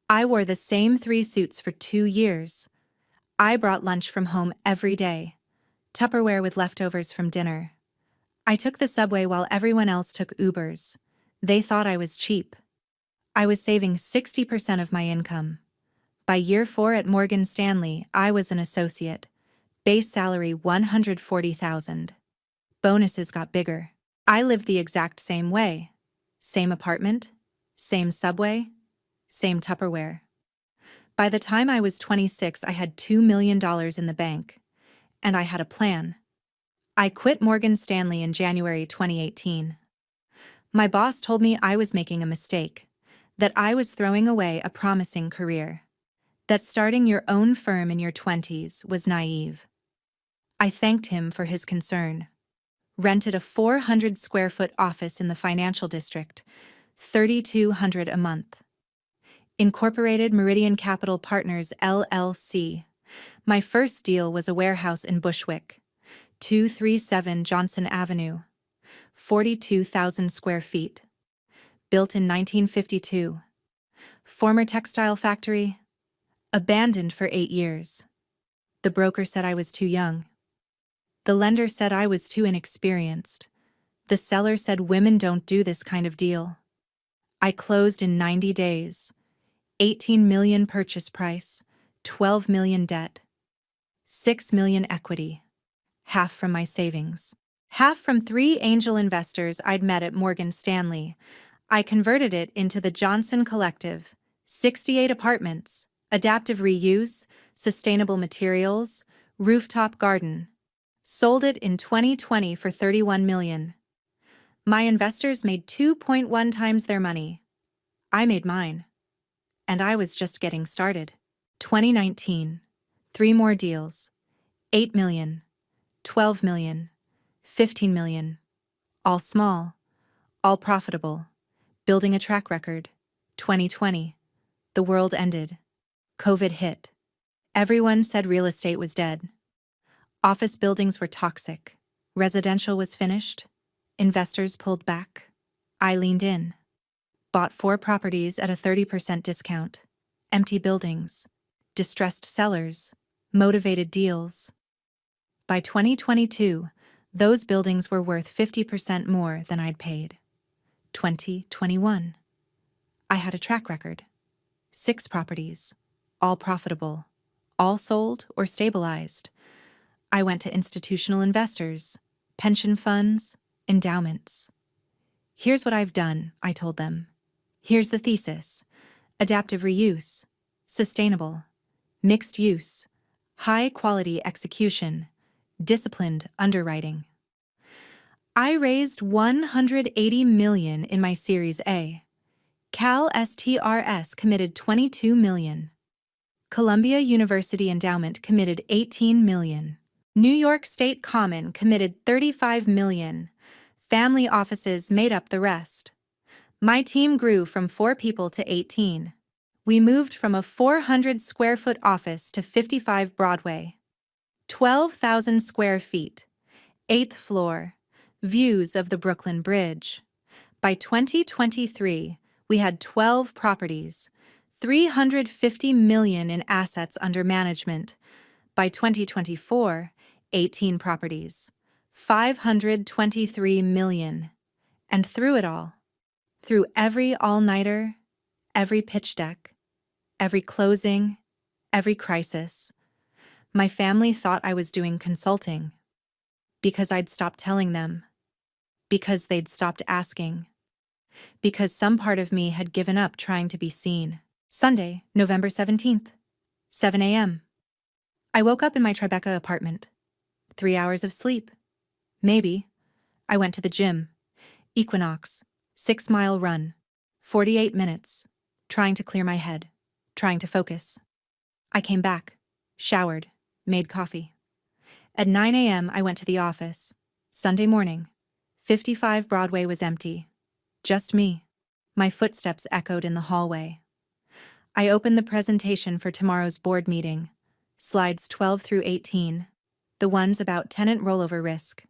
I wore the same 3 suits for 2 years. I brought lunch from home every day. Tupperware with leftovers from dinner. I took the subway while everyone else took Ubers. They thought I was cheap. I was saving 60% of my income. By year 4 at Morgan Stanley, I was an associate. Base salary $140,000. Bonuses got bigger. I lived the exact same way. Same apartment, same subway, same Tupperware. By the time I was 26, I had $2 million in the bank. And I had a plan. I quit Morgan Stanley in January 2018. My boss told me I was making a mistake, that I was throwing away a promising career, that starting your own firm in your 20s was naive. I thanked him for his concern. Rented a 400-square-foot office in the financial district, $3,200 a month. Incorporated Meridian Capital Partners, LLC. My first deal was a warehouse in Bushwick, 237 Johnson Avenue, 42,000 square feet. Built in 1952. Former textile factory. Abandoned for 8 years. The broker said I was too young. The lender said I was too inexperienced. The seller said women don't do this kind of deal. I closed in 90 days. 18 million purchase price, 12 million debt. 6 million equity. Half from my savings. Half from 3 angel investors I'd met at Morgan Stanley. I converted it into the Johnson Collective, 68 apartments, adaptive reuse, sustainable materials, rooftop garden. Sold it in 2020 for $31 million. My investors made 2.1 times their money. I made mine. And I was just getting started. 2019. 3 more deals. 8 million, 12 million, 15 million. All small, all profitable. Building a track record. 2020. The world ended. COVID hit. Everyone said real estate was dead. Office buildings were toxic. Residential was finished. Investors pulled back. I leaned in. Bought 4 properties at a 30% discount. Empty buildings. Distressed sellers. Motivated deals. By 2022, those buildings were worth 50% more than I'd paid. 2021. I had a track record. 6 properties. All profitable. All sold or stabilized. I went to institutional investors, pension funds, endowments. Here's what I've done, I told them. Here's the thesis. Adaptive reuse, sustainable, mixed use, high-quality execution, disciplined underwriting. I raised $180 million in my Series A. Cal STRS committed $22 million. Columbia University Endowment committed $18 million. New York State Common committed $35 million. Family offices made up the rest. My team grew from 4 people to 18. We moved from a 400-square-foot office to 55 Broadway. 12,000 square feet. 8th floor. Views of the Brooklyn Bridge. By 2023, we had 12 properties, $350 million in assets under management. By 2024, 18 properties, $523 million. And through it all, through every all-nighter, every pitch deck, every closing, every crisis, my family thought I was doing consulting. Because I'd stopped telling them. Because they'd stopped asking. Because some part of me had given up trying to be seen. Sunday, November 17th, 7 a.m. I woke up in my Tribeca apartment. 3 hours of sleep. Maybe. I went to the gym. Equinox. 6-mile run. 48 minutes. Trying to clear my head. Trying to focus. I came back. Showered. Made coffee. At 9 a.m. I went to the office. Sunday morning. 55 Broadway was empty. Just me. My footsteps echoed in the hallway. I opened the presentation for tomorrow's board meeting. Slides 12 through 18. The ones about tenant rollover risk.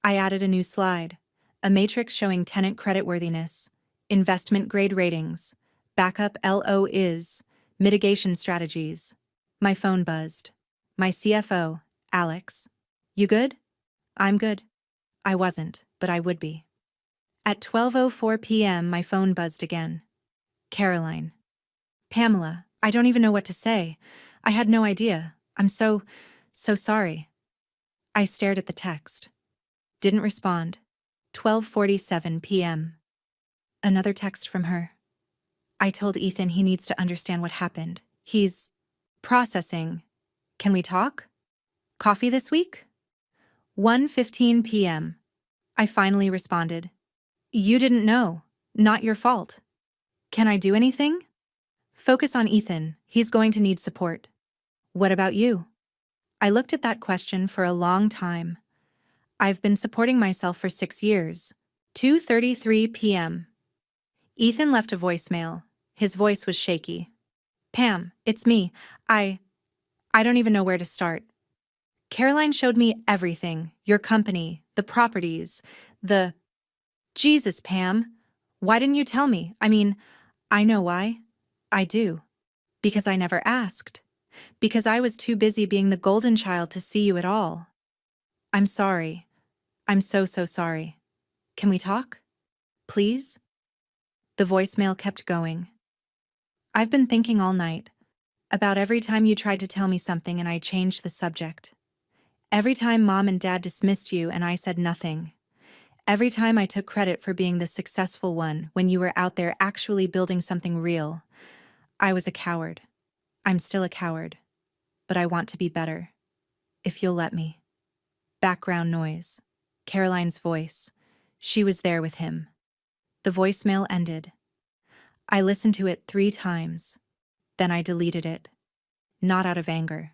I added a new slide. A matrix showing tenant creditworthiness. Investment grade ratings. Backup LO is. Mitigation strategies. My phone buzzed. My CFO, Alex. You good? I'm good. I wasn't, but I would be. At 12:04 p.m. my phone buzzed again. Caroline. Pamela, I don't even know what to say. I had no idea. I'm so sorry. I stared at the text. Didn't respond. 12:47 p.m. Another text from her. I told Ethan he needs to understand what happened. He's processing. Can we talk? Coffee this week? 1:15 p.m. I finally responded. You didn't know. Not your fault. Can I do anything? Focus on Ethan. He's going to need support. What about you? I looked at that question for a long time. I've been supporting myself for 6 years. 2:33 p.m. Ethan left a voicemail. His voice was shaky. Pam, it's me. I don't even know where to start. Caroline showed me everything. Your company, the properties, the... Jesus, Pam. Why didn't you tell me? I mean, I know why. I do. Because I never asked. Because I was too busy being the golden child to see you at all. I'm sorry. I'm so sorry. Can we talk? Please? The voicemail kept going. I've been thinking all night about every time you tried to tell me something and I changed the subject. Every time Mom and Dad dismissed you and I said nothing. Every time I took credit for being the successful one when you were out there actually building something real. I was a coward. I'm still a coward. But I want to be better. If you'll let me. Background noise. Caroline's voice. She was there with him. The voicemail ended. I listened to it 3 times. Then I deleted it. Not out of anger.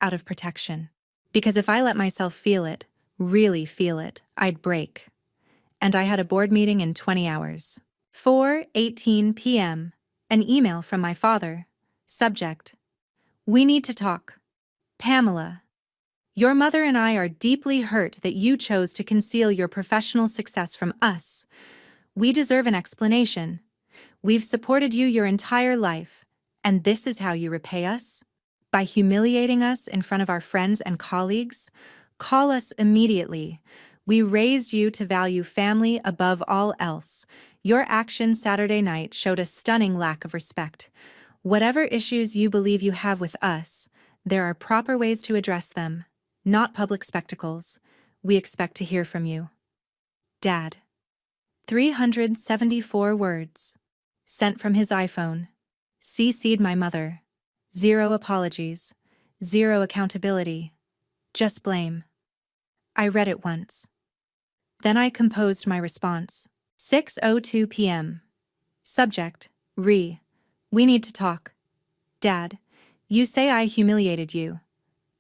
Out of protection. Because if I let myself feel it, really feel it, I'd break. And I had a board meeting in 20 hours. 4:18 p.m. An email from my father. Subject: We need to talk. Pamela. Your mother and I are deeply hurt that you chose to conceal your professional success from us. We deserve an explanation. We've supported you your entire life, and this is how you repay us? By humiliating us in front of our friends and colleagues? Call us immediately. We raised you to value family above all else. Your actions Saturday night showed a stunning lack of respect. Whatever issues you believe you have with us, there are proper ways to address them, not public spectacles. We expect to hear from you. Dad. 374 words. Sent from his iPhone. CC'd my mother. 0 apologies. 0 accountability. Just blame. I read it once. Then I composed my response. 6:02 p.m. Subject: We need to talk. Dad, you say I humiliated you.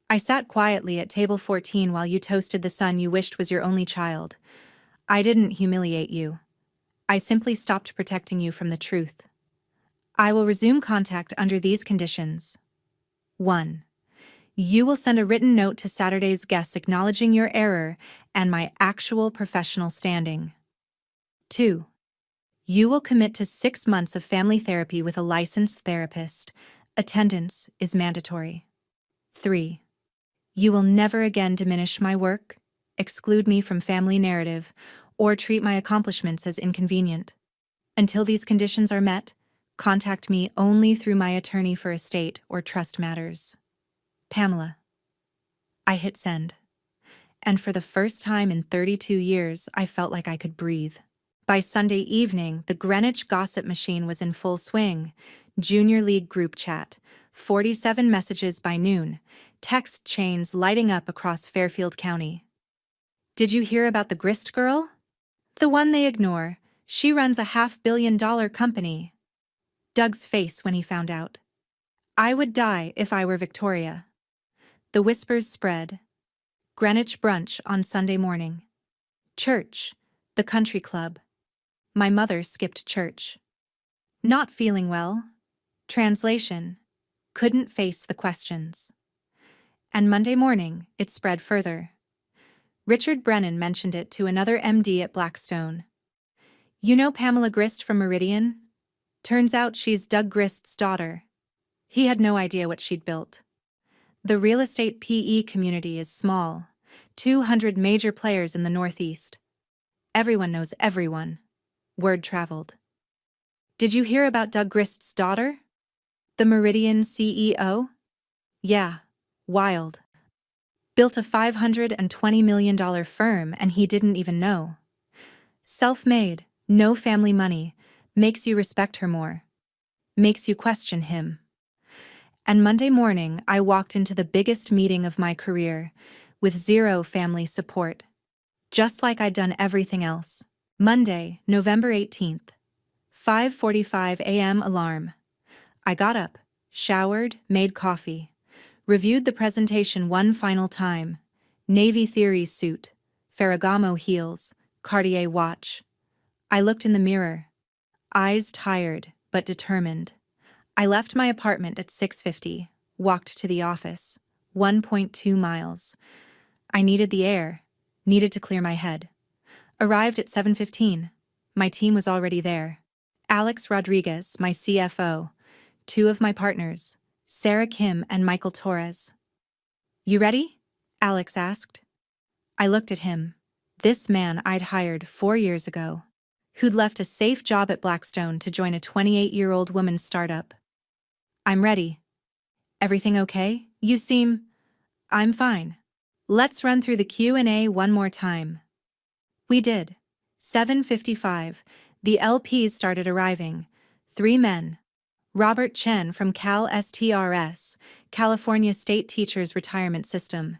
I sat quietly at table 14 while you toasted the son you wished was your only child. I didn't humiliate you. I simply stopped protecting you from the truth. I will resume contact under these conditions. 1. You will send a written note to Saturday's guests acknowledging your error and my actual professional standing. 2. You will commit to 6 months of family therapy with a licensed therapist. Attendance is mandatory. 3. You will never again diminish my work, exclude me from family narrative, or treat my accomplishments as inconvenient. Until these conditions are met, contact me only through my attorney for estate or trust matters. Pamela. I hit send. And for the first time in 32 years, I felt like I could breathe. By Sunday evening, the Greenwich gossip machine was in full swing. Junior League group chat, 47 messages by noon, text chains lighting up across Fairfield County. Did you hear about the Grist girl? The one they ignore. She runs a $500 million company. Doug's face when he found out. I would die if I were Victoria. The whispers spread. Greenwich brunch on Sunday morning. Church, the country club. My mother skipped church. Not feeling well. Translation. Couldn't face the questions. And Monday morning, it spread further. Richard Brennan mentioned it to another MD at Blackstone. You know Pamela Grist from Meridian? Turns out she's Doug Grist's daughter. He had no idea what she'd built. The real estate PE community is small, 200 major players in the Northeast. Everyone knows everyone. Word traveled. Did you hear about Doug Grist's daughter? The Meridian CEO? Yeah, wild. Built a $520 million firm and he didn't even know. Self-made, no family money, makes you respect her more. Makes you question him. And Monday morning, I walked into the biggest meeting of my career, with 0 family support. Just like I'd done everything else. Monday, November 18th. 5:45 a.m. alarm. I got up, showered, made coffee. Reviewed the presentation one final time. Navy theory suit, Ferragamo heels, Cartier watch. I looked in the mirror. Eyes tired, but determined. I left my apartment at 6:50, walked to the office, 1.2 miles. I needed the air, needed to clear my head. Arrived at 7:15. My team was already there. Alex Rodriguez, my CFO, 2 of my partners, Sarah Kim and Michael Torres. You ready? Alex asked. I looked at him. This man I'd hired 4 years ago, who'd left a safe job at Blackstone to join a 28-year-old woman's startup. I'm ready. Everything okay? You seem... I'm fine. Let's run through the Q&A one more time. We did. 7:55. The LPs started arriving. 3 men. Robert Chen from Cal STRS, California State Teachers Retirement System.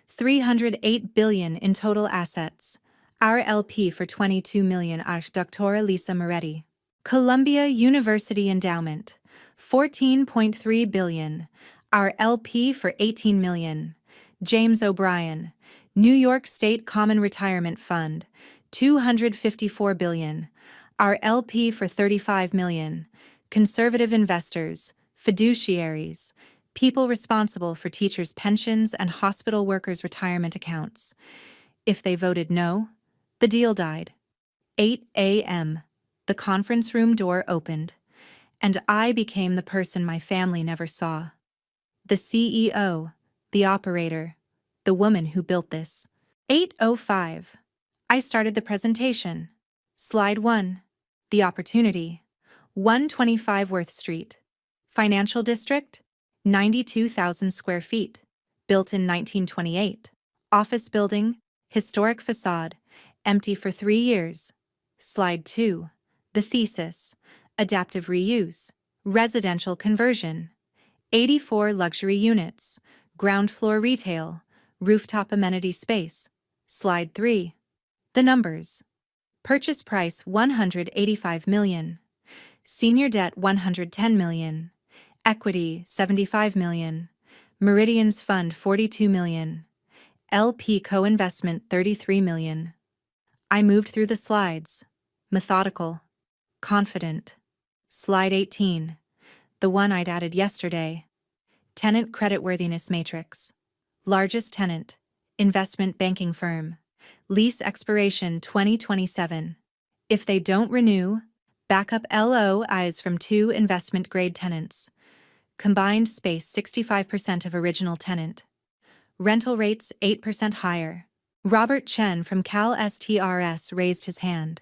308 billion in total assets. Our LP for 22 million. Dr. Lisa Moretti. Columbia University Endowment. 14.3 billion. Our LP for 18 million. James O'Brien. New York State Common Retirement Fund. 254 billion. Our LP for 35 million. Conservative investors, fiduciaries, people responsible for teachers' pensions and hospital workers' retirement accounts. If they voted no, the deal died. 8 a.m. The conference room door opened, and I became the person my family never saw. The CEO, the operator, the woman who built this. 8:05. I started the presentation. Slide 1. The opportunity. 125 Worth Street. Financial District, 92,000 square feet. Built in 1928. Office building, historic facade, empty for 3 years. Slide 2. The thesis. Adaptive reuse. Residential conversion. 84 luxury units. Ground floor retail. Rooftop amenity space. Slide 3. The numbers. Purchase price $185 million. Senior debt $110 million. Equity $75 million. Meridian's fund $42 million. LP co-investment $33 million. I moved through the slides. Methodical. Confident. Slide 18. The one I'd added yesterday. Tenant creditworthiness matrix. Largest tenant. Investment banking firm. Lease expiration 2027. If they don't renew, backup LOIs from 2 investment-grade tenants. Combined space 65% of original tenant. Rental rates 8% higher. Robert Chen from Cal STRS raised his hand.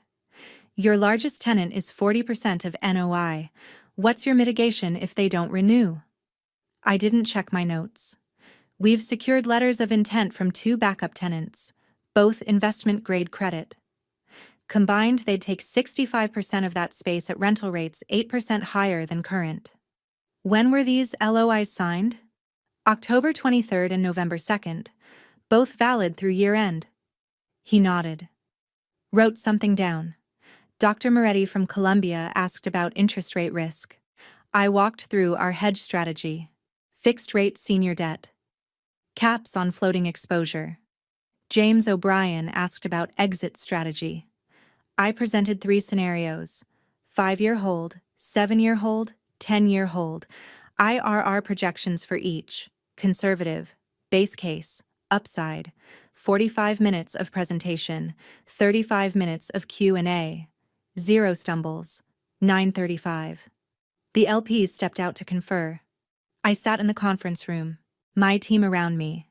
Your largest tenant is 40% of NOI. What's your mitigation if they don't renew? I didn't check my notes. We've secured letters of intent from 2 backup tenants, both investment-grade credit. Combined, they'd take 65% of that space at rental rates 8% higher than current. When were these LOIs signed? October 23rd and November 2nd, both valid through year-end. He nodded. Wrote something down. Dr. Moretti from Columbia asked about interest rate risk. I walked through our hedge strategy. Fixed-rate senior debt. Caps on floating exposure. James O'Brien asked about exit strategy. I presented 3 scenarios: 5-year hold, 7-year hold, 10-year hold, IRR projections for each, conservative, base case, upside, 45 minutes of presentation, 35 minutes of Q&A, 0 stumbles, 9:35. The LPs stepped out to confer. I sat in the conference room, my team around me,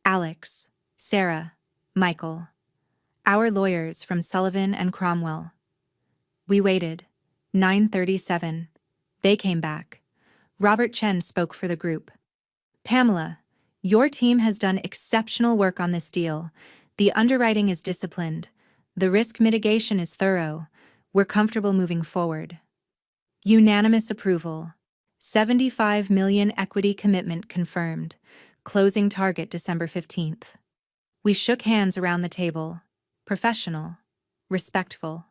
Alex, Sarah, Michael, our lawyers from Sullivan and Cromwell. We waited. 9:37. They came back. Robert Chen spoke for the group. Pamela, your team has done exceptional work on this deal. The underwriting is disciplined. The risk mitigation is thorough. We're comfortable moving forward. Unanimous approval. 75 million equity commitment confirmed. Closing target December 15th. We shook hands around the table. Professional. Respectful.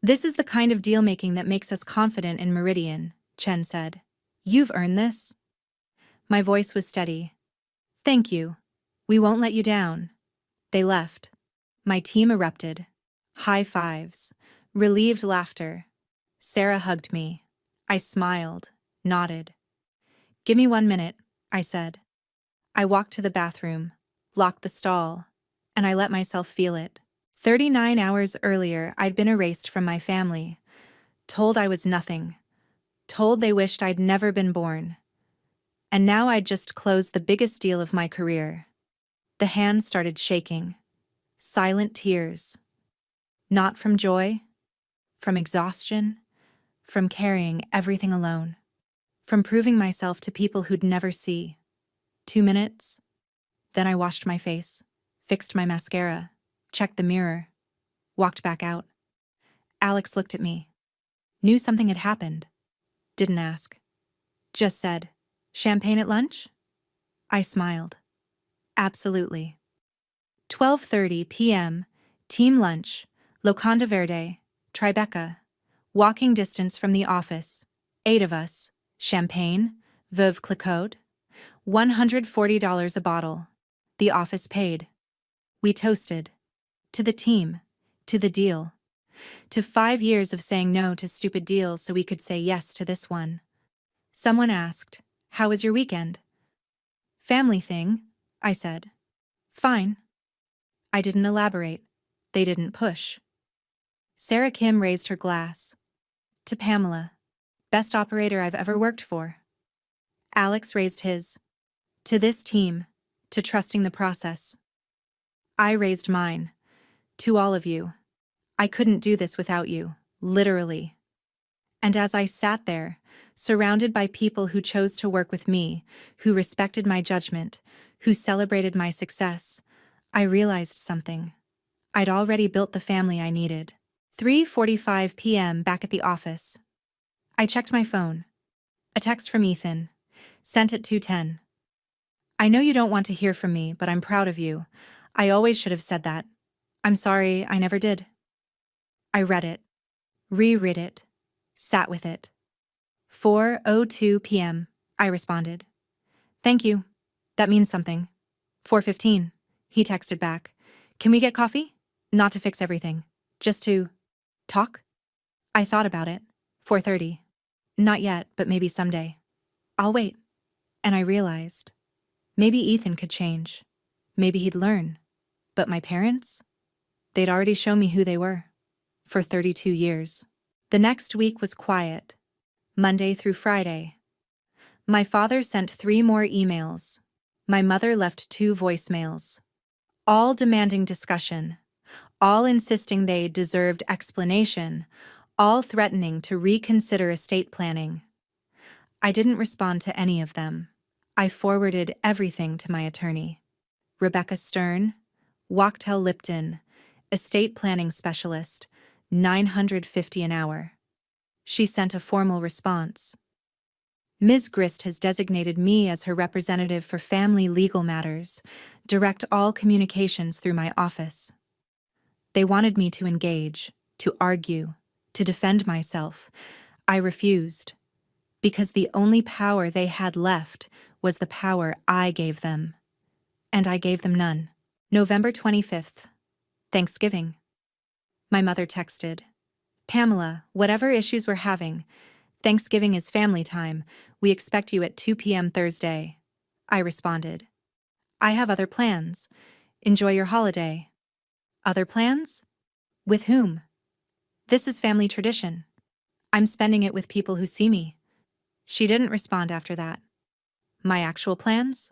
This is the kind of deal-making that makes us confident in Meridian, Chen said. You've earned this. My voice was steady. Thank you. We won't let you down. They left. My team erupted. High fives. Relieved laughter. Sarah hugged me. I smiled, nodded. Give me 1 minute, I said. I walked to the bathroom, locked the stall, and I let myself feel it. 39 hours earlier, I'd been erased from my family, told I was nothing, told they wished I'd never been born. And now I'd just closed the biggest deal of my career. The hand started shaking. Silent tears. Not from joy, from exhaustion, from carrying everything alone, from proving myself to people who'd never see. 2 minutes. Then I washed my face, fixed my mascara, checked the mirror, walked back out. Alex looked at me. Knew something had happened. Didn't ask. Just said, "Champagne at lunch?" I smiled. Absolutely. 12:30 p.m., team lunch, Locanda Verde, Tribeca. Walking distance from the office. 8 of us. Champagne, Veuve Clicquot. $140 a bottle. The office paid. We toasted. To the team. To the deal. To 5 years of saying no to stupid deals so we could say yes to this one. Someone asked, "How was your weekend?" "Family thing," I said. "Fine." I didn't elaborate. They didn't push. Sarah Kim raised her glass. To Pamela. Best operator I've ever worked for. Alex raised his. To this team. To trusting the process. I raised mine. To all of you. I couldn't do this without you, literally. And as I sat there, surrounded by people who chose to work with me, who respected my judgment, who celebrated my success, I realized something. I'd already built the family I needed. 3:45 p.m. back at the office. I checked my phone. A text from Ethan. Sent at 2:10. "I know you don't want to hear from me, but I'm proud of you. I always should have said that. I'm sorry I never did." I read it. Reread it. Sat with it. 4:02 p.m. I responded. "Thank you. That means something." 4:15. He texted back. "Can we get coffee? Not to fix everything. Just to talk?" I thought about it. 4:30. Not yet, but maybe someday. I'll wait. And I realized, maybe Ethan could change. Maybe he'd learn. But my parents? They'd already shown me who they were. For 32 years. The next week was quiet. Monday through Friday. My father sent 3 more emails. My mother left 2 voicemails. All demanding discussion. All insisting they deserved explanation. All threatening to reconsider estate planning. I didn't respond to any of them. I forwarded everything to my attorney. Rebecca Stern, Wachtell Lipton, estate planning specialist, $950 an hour. She sent a formal response. Ms. Grist has designated me as her representative for family legal matters, direct all communications through my office. They wanted me to engage, to argue, to defend myself. I refused, because the only power they had left was the power I gave them. And I gave them none. November 25th. Thanksgiving. My mother texted, "Pamela, whatever issues we're having, Thanksgiving is family time. We expect you at 2 p.m. Thursday." I responded, "I have other plans. Enjoy your holiday." Other plans? With whom? This is family tradition. I'm spending it with people who see me. She didn't respond after that. My actual plans?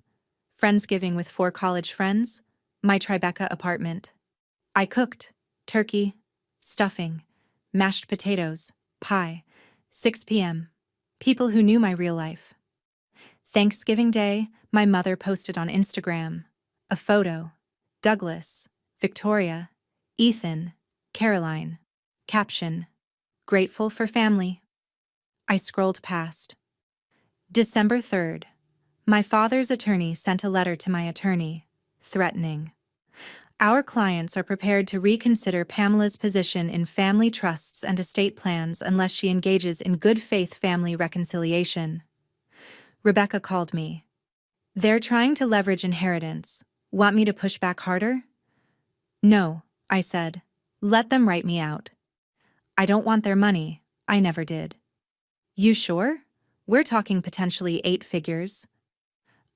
Friendsgiving with 4 college friends. My Tribeca apartment. I cooked. Turkey. Stuffing. Mashed potatoes. Pie. 6 p.m. People who knew my real life. Thanksgiving Day, my mother posted on Instagram. A photo. Douglas. Victoria. Ethan. Caroline. Caption. Grateful for family. I scrolled past. December 3rd. My father's attorney sent a letter to my attorney, threatening. Our clients are prepared to reconsider Pamela's position in family trusts and estate plans unless she engages in good faith family reconciliation. Rebecca called me. They're trying to leverage inheritance. Want me to push back harder? No, I said. Let them write me out. I don't want their money. I never did. You sure? We're talking potentially 8 figures.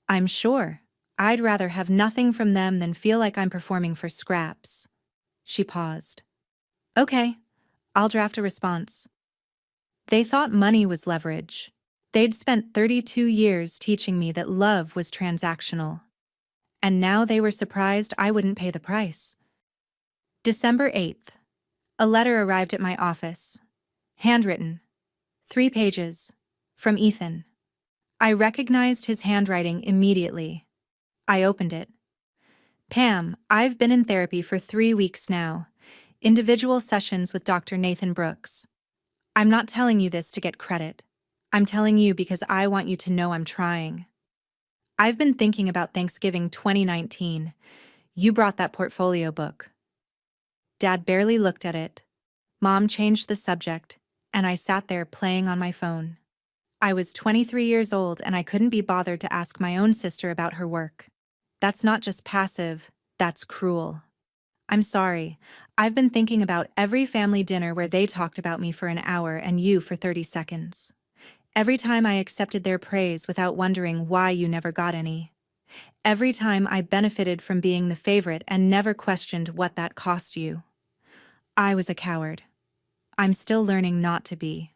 I'm sure. I'd rather have nothing from them than feel like I'm performing for scraps. She paused. Okay, I'll draft a response. They thought money was leverage. They'd spent 32 years teaching me that love was transactional. And now they were surprised I wouldn't pay the price. December 8th. A letter arrived at my office. Handwritten. 3 pages. From Ethan. I recognized his handwriting immediately. I opened it. Pam, I've been in therapy for 3 weeks now. Individual sessions with Dr. Nathan Brooks. I'm not telling you this to get credit. I'm telling you because I want you to know I'm trying. I've been thinking about Thanksgiving 2019. You brought that portfolio book. Dad barely looked at it. Mom changed the subject, and I sat there playing on my phone. I was 23 years old and I couldn't be bothered to ask my own sister about her work. That's not just passive, that's cruel. I'm sorry. I've been thinking about every family dinner where they talked about me for an hour and you for 30 seconds. Every time I accepted their praise without wondering why you never got any. Every time I benefited from being the favorite and never questioned what that cost you. I was a coward. I'm still learning not to be.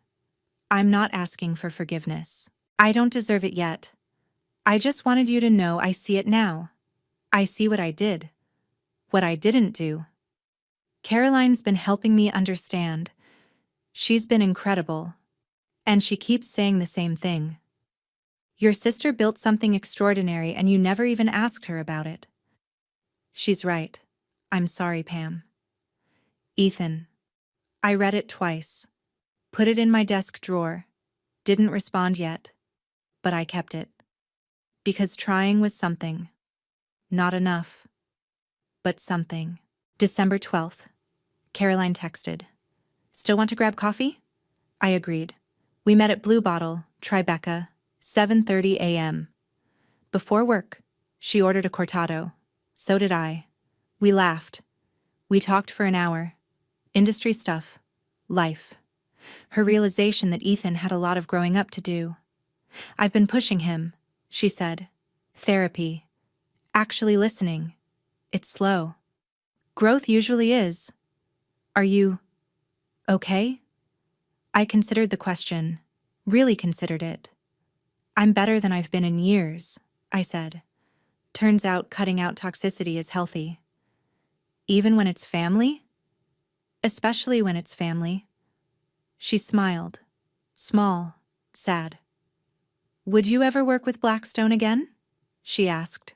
I'm not asking for forgiveness. I don't deserve it yet. I just wanted you to know I see it now. I see what I did. What I didn't do. Caroline's been helping me understand. She's been incredible. And she keeps saying the same thing. Your sister built something extraordinary and you never even asked her about it. She's right. I'm sorry, Pam. Ethan. I read it twice. Put it in my desk drawer. Didn't respond yet. But I kept it. Because trying was something. Not enough. But something. December 12th. Caroline texted. Still want to grab coffee? I agreed. We met at Blue Bottle, Tribeca, 7:30 a.m. Before work, she ordered a cortado. So did I. We laughed. We talked for an hour. Industry stuff. Life. Her realization that Ethan had a lot of growing up to do. I've been pushing him, she said. Therapy. Actually listening. It's slow. Growth usually is. Are you okay? I considered the question. Really considered it. I'm better than I've been in years, I said. Turns out cutting out toxicity is healthy. Even when it's family? Especially when it's family. She smiled. Small, sad. Would you ever work with Blackstone again? She asked.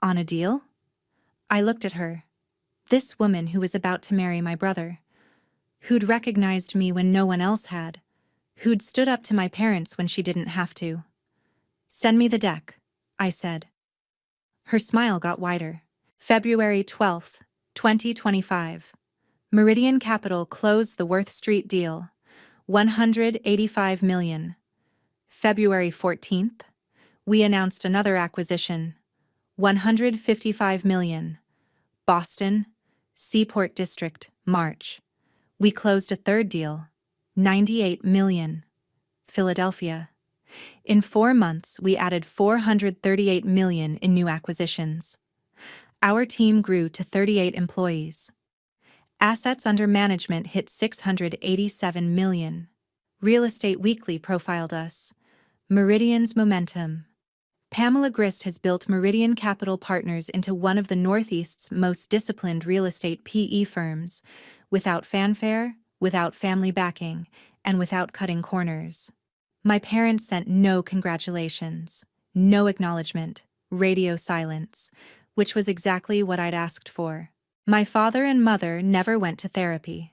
On a deal? I looked at her. This woman who was about to marry my brother. Who'd recognized me when no one else had. Who'd stood up to my parents when she didn't have to. Send me the deck, I said. Her smile got wider. February 12th, 2025. Meridian Capital closed the Worth Street deal. $185 million. February 14th. We announced another acquisition. $155 million. Boston, Seaport District, March. We closed a third deal. $98 million. Philadelphia. In 4 months, we added $438 million in new acquisitions. Our team grew to 38 employees. Assets under management hit $687 million. Real Estate Weekly profiled us. Meridian's momentum. Pamela Grist has built Meridian Capital Partners into one of the Northeast's most disciplined real estate PE firms, without fanfare, without family backing, and without cutting corners. My parents sent no congratulations, no acknowledgement, radio silence, which was exactly what I'd asked for. My father and mother never went to therapy.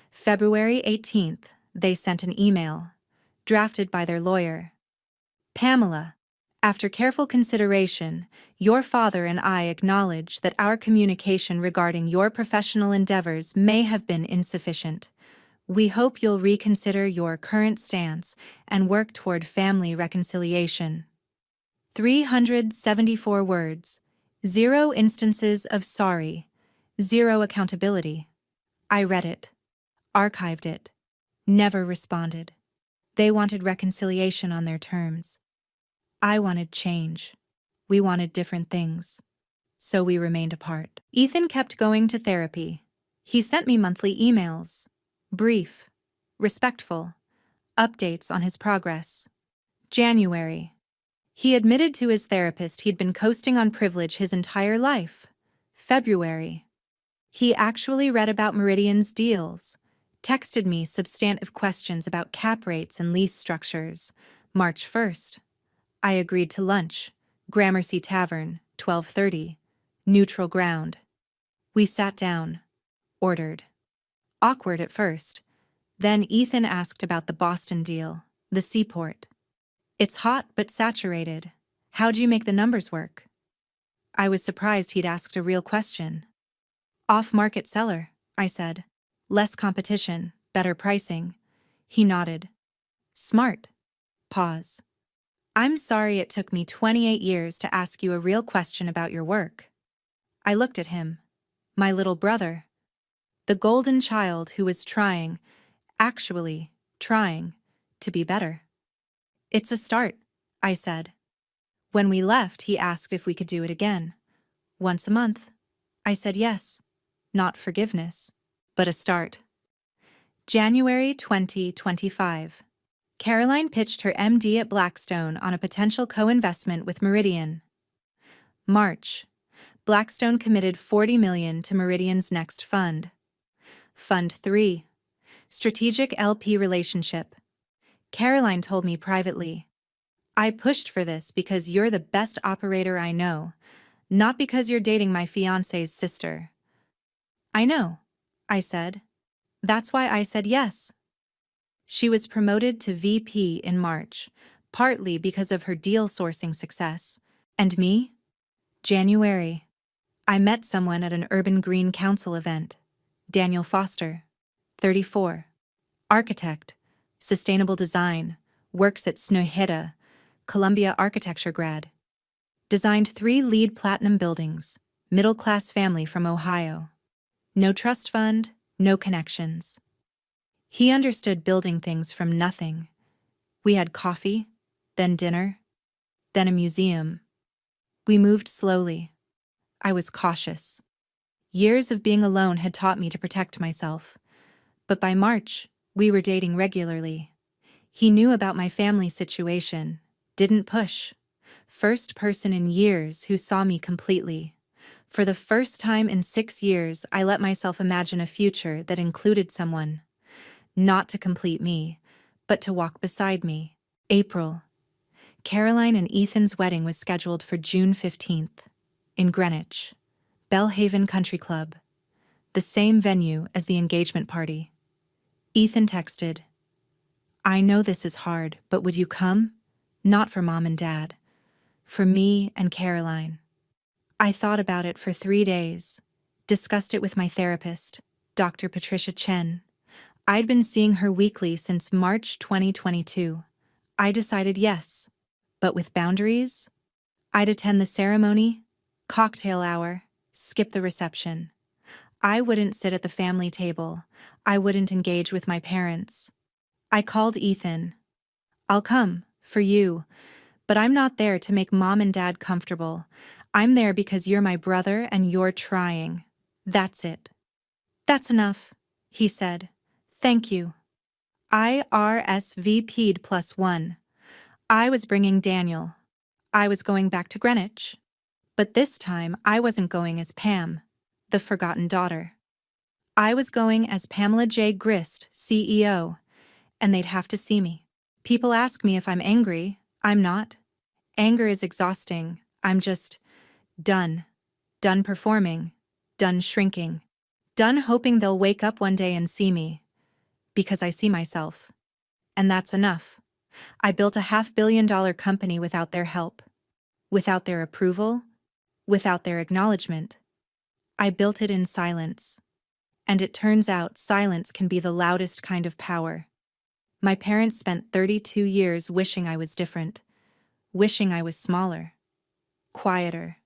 February 18th, they sent an email, drafted by their lawyer. Pamela, after careful consideration, your father and I acknowledge that our communication regarding your professional endeavors may have been insufficient. We hope you'll reconsider your current stance and work toward family reconciliation. 374 words, 0 instances of sorry, 0 accountability. I read it, archived it, never responded. They wanted reconciliation on their terms. I wanted change. We wanted different things. So we remained apart. Ethan kept going to therapy. He sent me monthly emails. Brief, respectful, updates on his progress. January. He admitted to his therapist he'd been coasting on privilege his entire life. February. He actually read about Meridian's deals, texted me substantive questions about cap rates and lease structures. March 1st. I agreed to lunch. Gramercy Tavern, 12:30. Neutral ground. We sat down. Ordered. Awkward at first. Then Ethan asked about the Boston deal, the Seaport. It's hot but saturated. How'd you make the numbers work? I was surprised he'd asked a real question. Off-market seller, I said. Less competition, better pricing. He nodded. Smart. Pause. I'm sorry it took me 28 years to ask you a real question about your work. I looked at him. My little brother. The golden child who was trying, actually trying, to be better. It's a start, I said. When we left, he asked if we could do it again. Once a month. I said yes. Not forgiveness, but a start. January 2025. Caroline pitched her MD at Blackstone on a potential co-investment with Meridian. March. Blackstone committed $40 million to Meridian's next fund. Fund 3. Strategic LP relationship. Caroline told me privately, I pushed for this because you're the best operator I know, not because you're dating my fiancée's sister. I know, I said. That's why I said yes. She was promoted to VP in March, partly because of her deal sourcing success. And me? January. I met someone at an Urban Green Council event. Daniel Foster, 34. Architect, sustainable design, works at Snøhetta, Columbia architecture grad. Designed 3 LEED Platinum buildings, middle-class family from Ohio. No trust fund, no connections. He understood building things from nothing. We had coffee, then dinner, then a museum. We moved slowly. I was cautious. Years of being alone had taught me to protect myself. But by March, we were dating regularly. He knew about my family situation, didn't push. First person in years who saw me completely. For the first time in 6 years, I let myself imagine a future that included someone. Not to complete me, but to walk beside me. April. Caroline and Ethan's wedding was scheduled for June 15th, in Greenwich, Belhaven Country Club, the same venue as the engagement party. Ethan texted, I know this is hard, but would you come? Not for Mom and Dad. For me and Caroline. I thought about it for 3 days, discussed it with my therapist, Dr. Patricia Chen. I'd been seeing her weekly since March 2022. I decided yes, but with boundaries. I'd attend the ceremony, cocktail hour, skip the reception. I wouldn't sit at the family table. I wouldn't engage with my parents. I called Ethan. I'll come, for you, but I'm not there to make Mom and Dad comfortable. I'm there because you're my brother and you're trying. That's it. That's enough, he said. Thank you. I RSVP'd +1. I was bringing Daniel. I was going back to Greenwich. But this time I wasn't going as Pam, the forgotten daughter. I was going as Pamela J. Grist, CEO, and they'd have to see me. People ask me if I'm angry. I'm not. Anger is exhausting. I'm just done. Done performing. Done shrinking. Done hoping they'll wake up one day and see me. Because I see myself. And that's enough. I built a $500 million company without their help. Without their approval. Without their acknowledgement. I built it in silence. And it turns out silence can be the loudest kind of power. My parents spent 32 years wishing I was different. Wishing I was smaller. Quieter.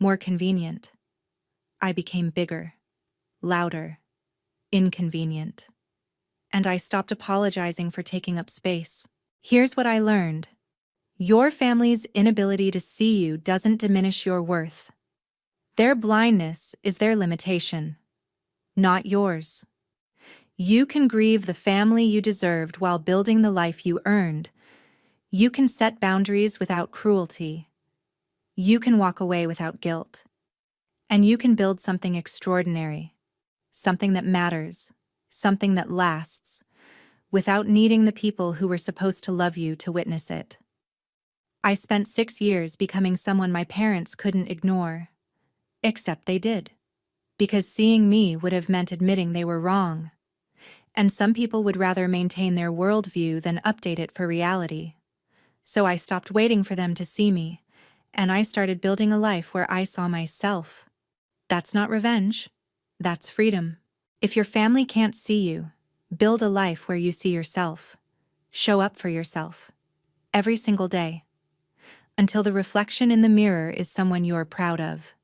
More convenient. I became bigger. Louder. Inconvenient. And I stopped apologizing for taking up space. Here's what I learned. Your family's inability to see you doesn't diminish your worth. Their blindness is their limitation, not yours. You can grieve the family you deserved while building the life you earned. You can set boundaries without cruelty. You can walk away without guilt. And you can build something extraordinary, something that matters, something that lasts, without needing the people who were supposed to love you to witness it. I spent 6 years becoming someone my parents couldn't ignore. Except they did. Because seeing me would have meant admitting they were wrong. And some people would rather maintain their worldview than update it for reality. So I stopped waiting for them to see me, and I started building a life where I saw myself. That's not revenge. That's freedom. If your family can't see you, build a life where you see yourself. Show up for yourself. Every single day. Until the reflection in the mirror is someone you're proud of.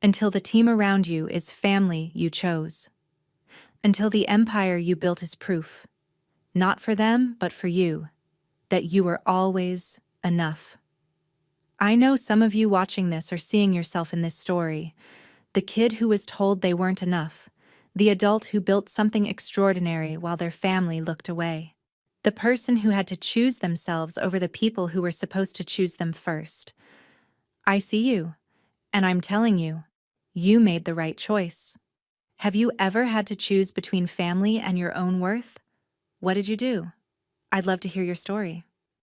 Until the team around you is family you chose. Until the empire you built is proof, not for them, but for you, that you were always enough. I know some of you watching this are seeing yourself in this story. The kid who was told they weren't enough. The adult who built something extraordinary while their family looked away. The person who had to choose themselves over the people who were supposed to choose them first. I see you, and I'm telling you, you made the right choice. Have you ever had to choose between family and your own worth? What did you do? I'd love to hear your story.